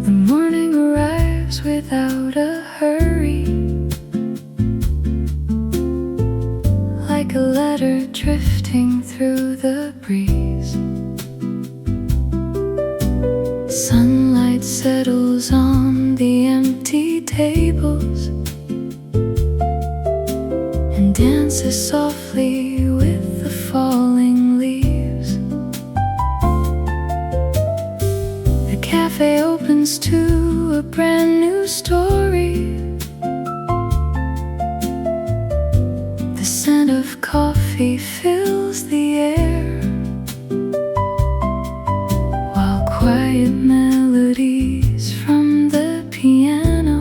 The morning arrives without a hurry, like a letter drifting through the breeze. Sunlight settles on the empty tables and dances softly with the falling leaves. The cafe opens to a brand new story. The scent of coffee fills the air, while quiet melodies from the piano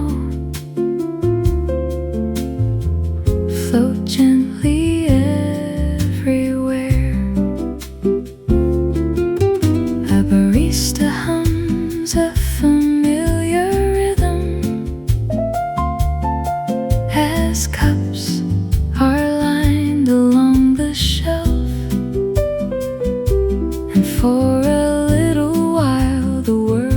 float gently everywhere. A barista hums a familiar rhythm as cups are lined along the shelf, and for a little while the world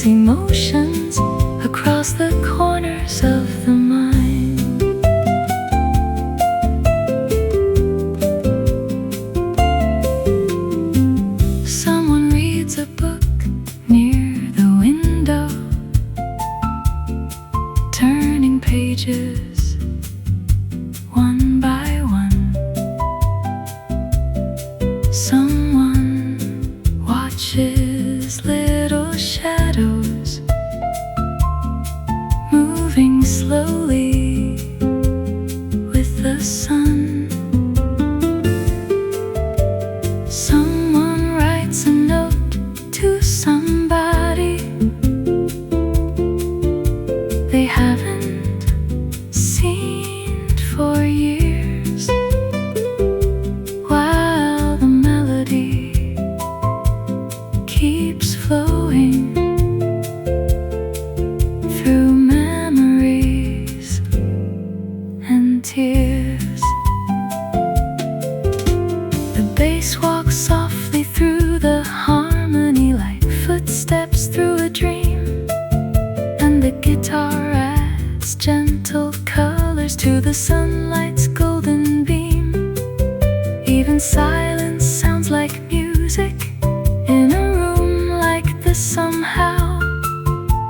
paints emotions across the corners of the mind. Someone reads a book near the window, turning pages one by one. Someone watches little shadows moving slowly with the sun. Someone writes a note to somebody they haven't seen for years, while the melody keeps flowing through memories and tears. The bass walks softly through the harmony like footsteps through a dream, and the guitar adds gentle colors to the sunlight's golden beam. Even silence sounds like music in a room like this somehow,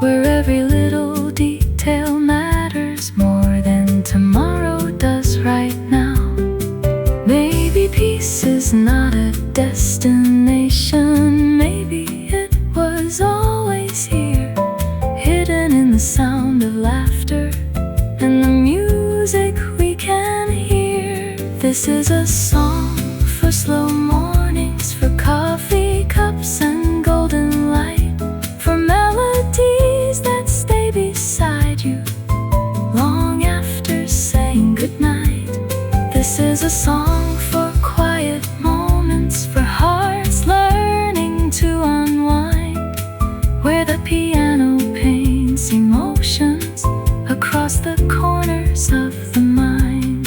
where every little detail matters more than tomorrow does right now. Maybe peace is not a destination, maybe it was always here, hidden in the sound of laughter and the music we can hear. This is a song for slow mornings, for coffee cups and golden light, for melodies that stay beside you long after saying goodnight. This is a song for quiet moments, for hearts learning to unwind, where the piano paints emotions across the corners of the mind.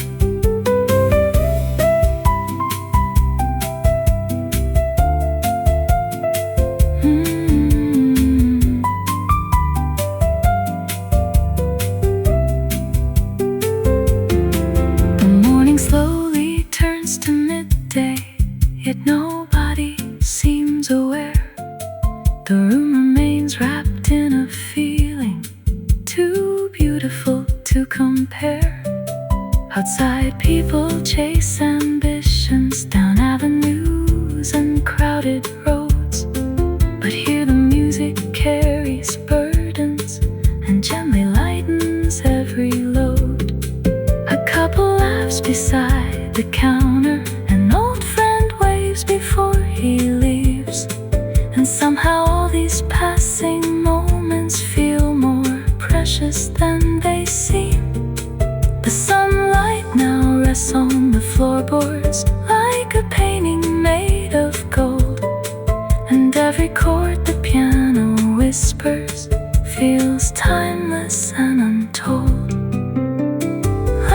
The morning slowly turns to midday, yet nobody seems aware. The room remains wrapped in a feeling too beautiful to compare. Outside, people chase ambitions down avenues and crowded roads, but here the music carries burdens and gently lightens every load. A couple laughs beside the counter, an old friend waves before he leaves, and somehow all these passing moments feel more precious than they seem. The sunlight now rests on the floorboards like a painting made of gold, and every chord the piano whispers feels timeless and untold.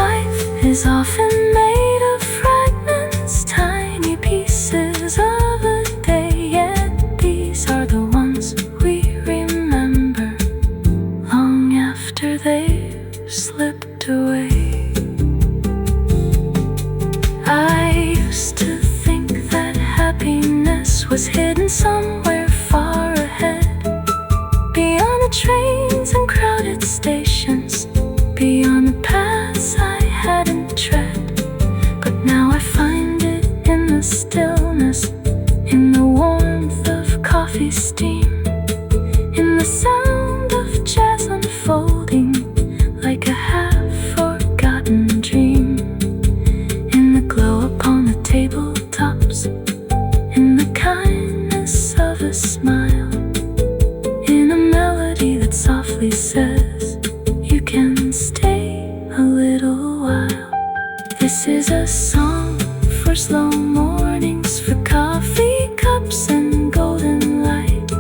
Life is often made of fragments, tiny pieces of a day, yet these are the ones we remember long after they've slipped away. I used to think that happiness was hidden somewhere far ahead, beyond the trains and crowded stations, beyond the paths I hadn't tread. But now I find it in the stillness, in the warmth of coffee steam, in the sound of jazz unfolding like a half-forgotten dream, in the glow upon the tabletops, in the kindness of a smile, in a melody that softly says you can stay a little while. This is a song for slow mornings, for coffee cups and golden light,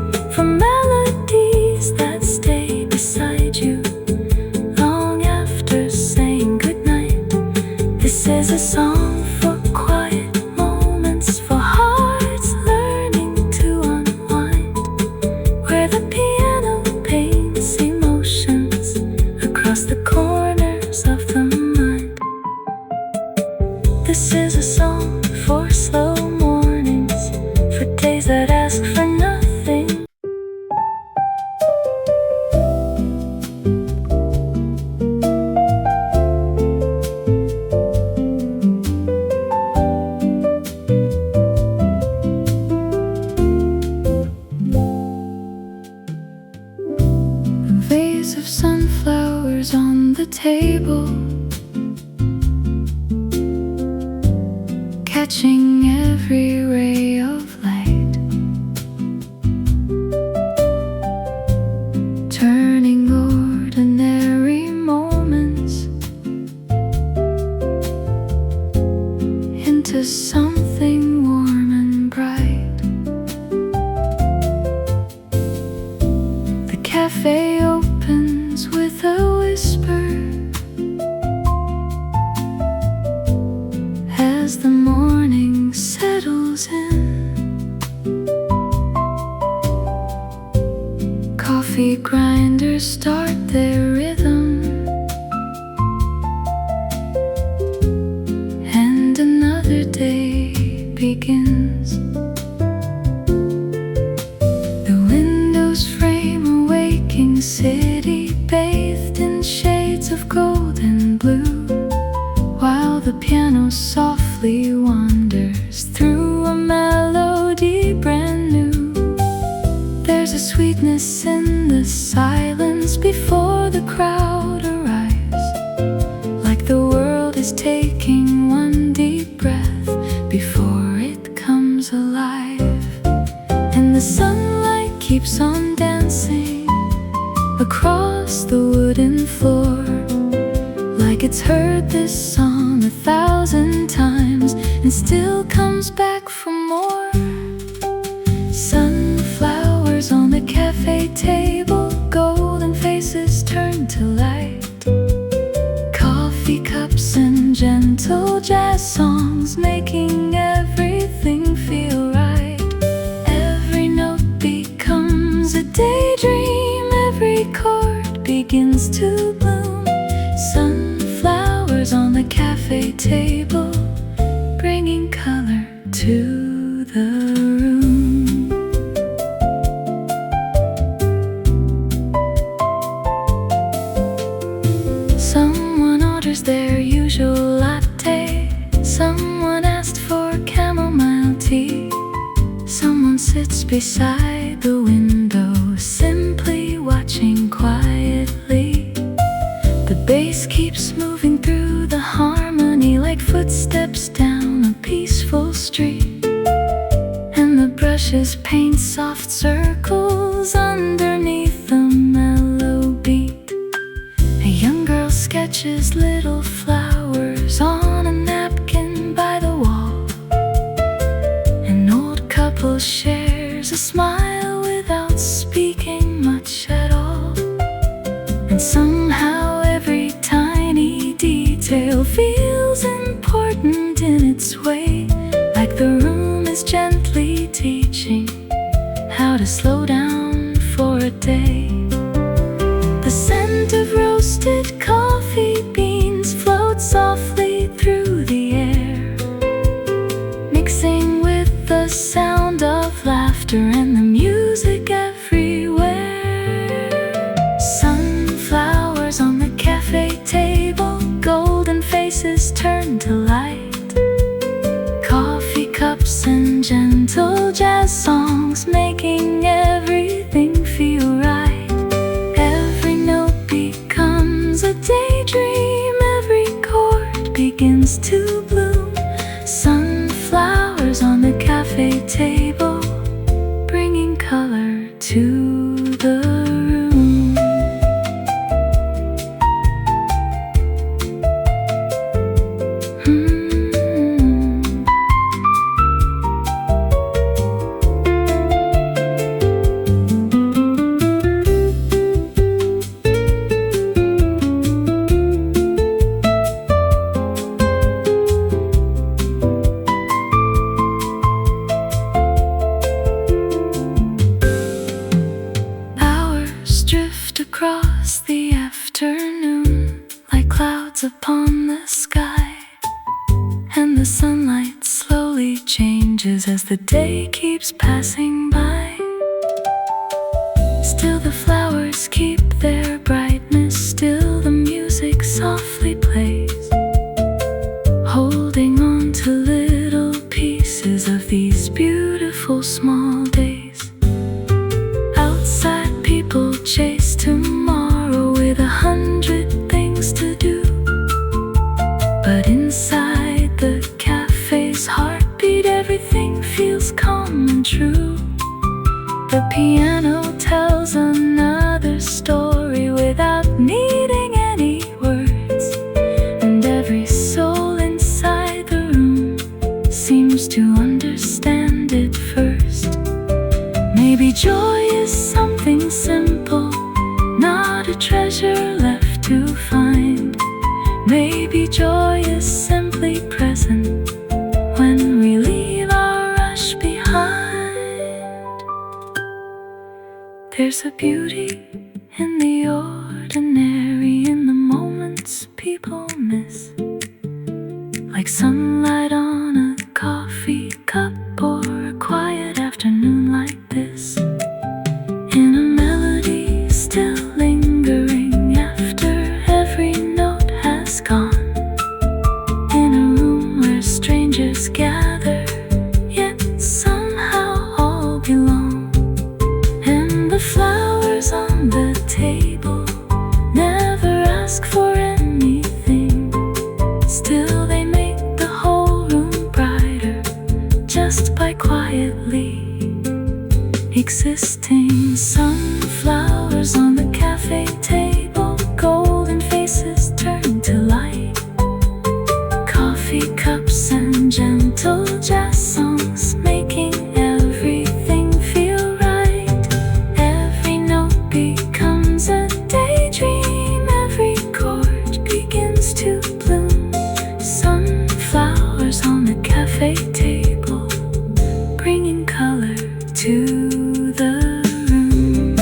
table, catching every ray of light, turning ordinary moments into something warm and bright. The cafe opens with a whisper as the morning settles in. Coffee grinders start their rhythm, and another day begins. The windows frame a waking city bathed in shades of gold and blue, while the piano softly wanders through a melody brand new. There's a sweetness in the silence before the crowd arrives, like the world is taking one deep breath before it comes alive. And the sunlight keeps on dancing across the wooden floor, like it's heard this song 1,000 times and still comes back for more. Sunflowers on the cafe table, golden faces turn to light. Coffee cups and gentle jazz songs making everything feel right. Every note becomes a daydream, every chord begins to bloom. Sunflowers on the cafe table, bringing color to the room. Someone orders their usual latte, someone asked for chamomile tea, someone sits beside the window, simply watching quietly. The bass keeps moving through the harmony like footsteps down a peaceful street, and the brushes paint soft circles underneath the mellow beat. A young girl sketches little flowers on a napkin by the wall. An old couple shares a smile without speaking much at all. And somehow every tiny detail feels important in its way, like the room is gently teaching how to slow down for a day. The scent of roasted coffee beans floats softly through the air, mixing with the sound of laughter and the music everywhere. Sunflowers on the cafe table, golden faces turn to light. Coffee cups and gentle jazz songs making everything feel right. Every note becomes a daydream, every chord begins to bloom. Sunflowers on the cafe table, bringing color to the room. Across the afternoon, like clouds upon the sky, and the sunlight slowly changes as the day keeps passing by. Still the flowers keep their brightness, still the music softly plays, holding on to little pieces of these beautiful small days. Outside people chase tomorrow with 100 things to piano tells another story without needing any words, and every soul inside the room seems to understand it first. Maybe joy is something simple, not a treasure left to find. Maybe joy is simply present when we leave our rush behind. There's a beauty in the ordinary, in the moments people miss, like sunlight on a coffee cup or a quiet afternoon like this, in a melody still lingering after every note has gone, in a room where strangers gather yet somehow all belong, and the flowers on the table never ask for anything, still they make the whole room brighter just by quietly existing. Sunflowers on the cafe table, golden faces turn to light, coffee cups and gentle jazz songs making everything feel right. Every note becomes a daydream, every chord begins to bloom. Sunflowers on the cafe table, bringing color to the room.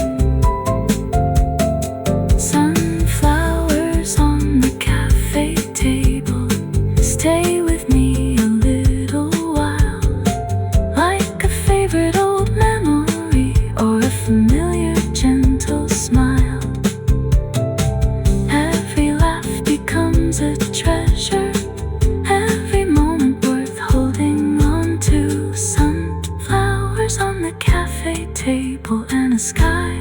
Sunflowers on the cafe table, stay with me a little while, like a favorite old memory or a familiar gentle smile. Every laugh becomes a treasure, every moment worth holding on to. Sunflowers on the cafe table and a sky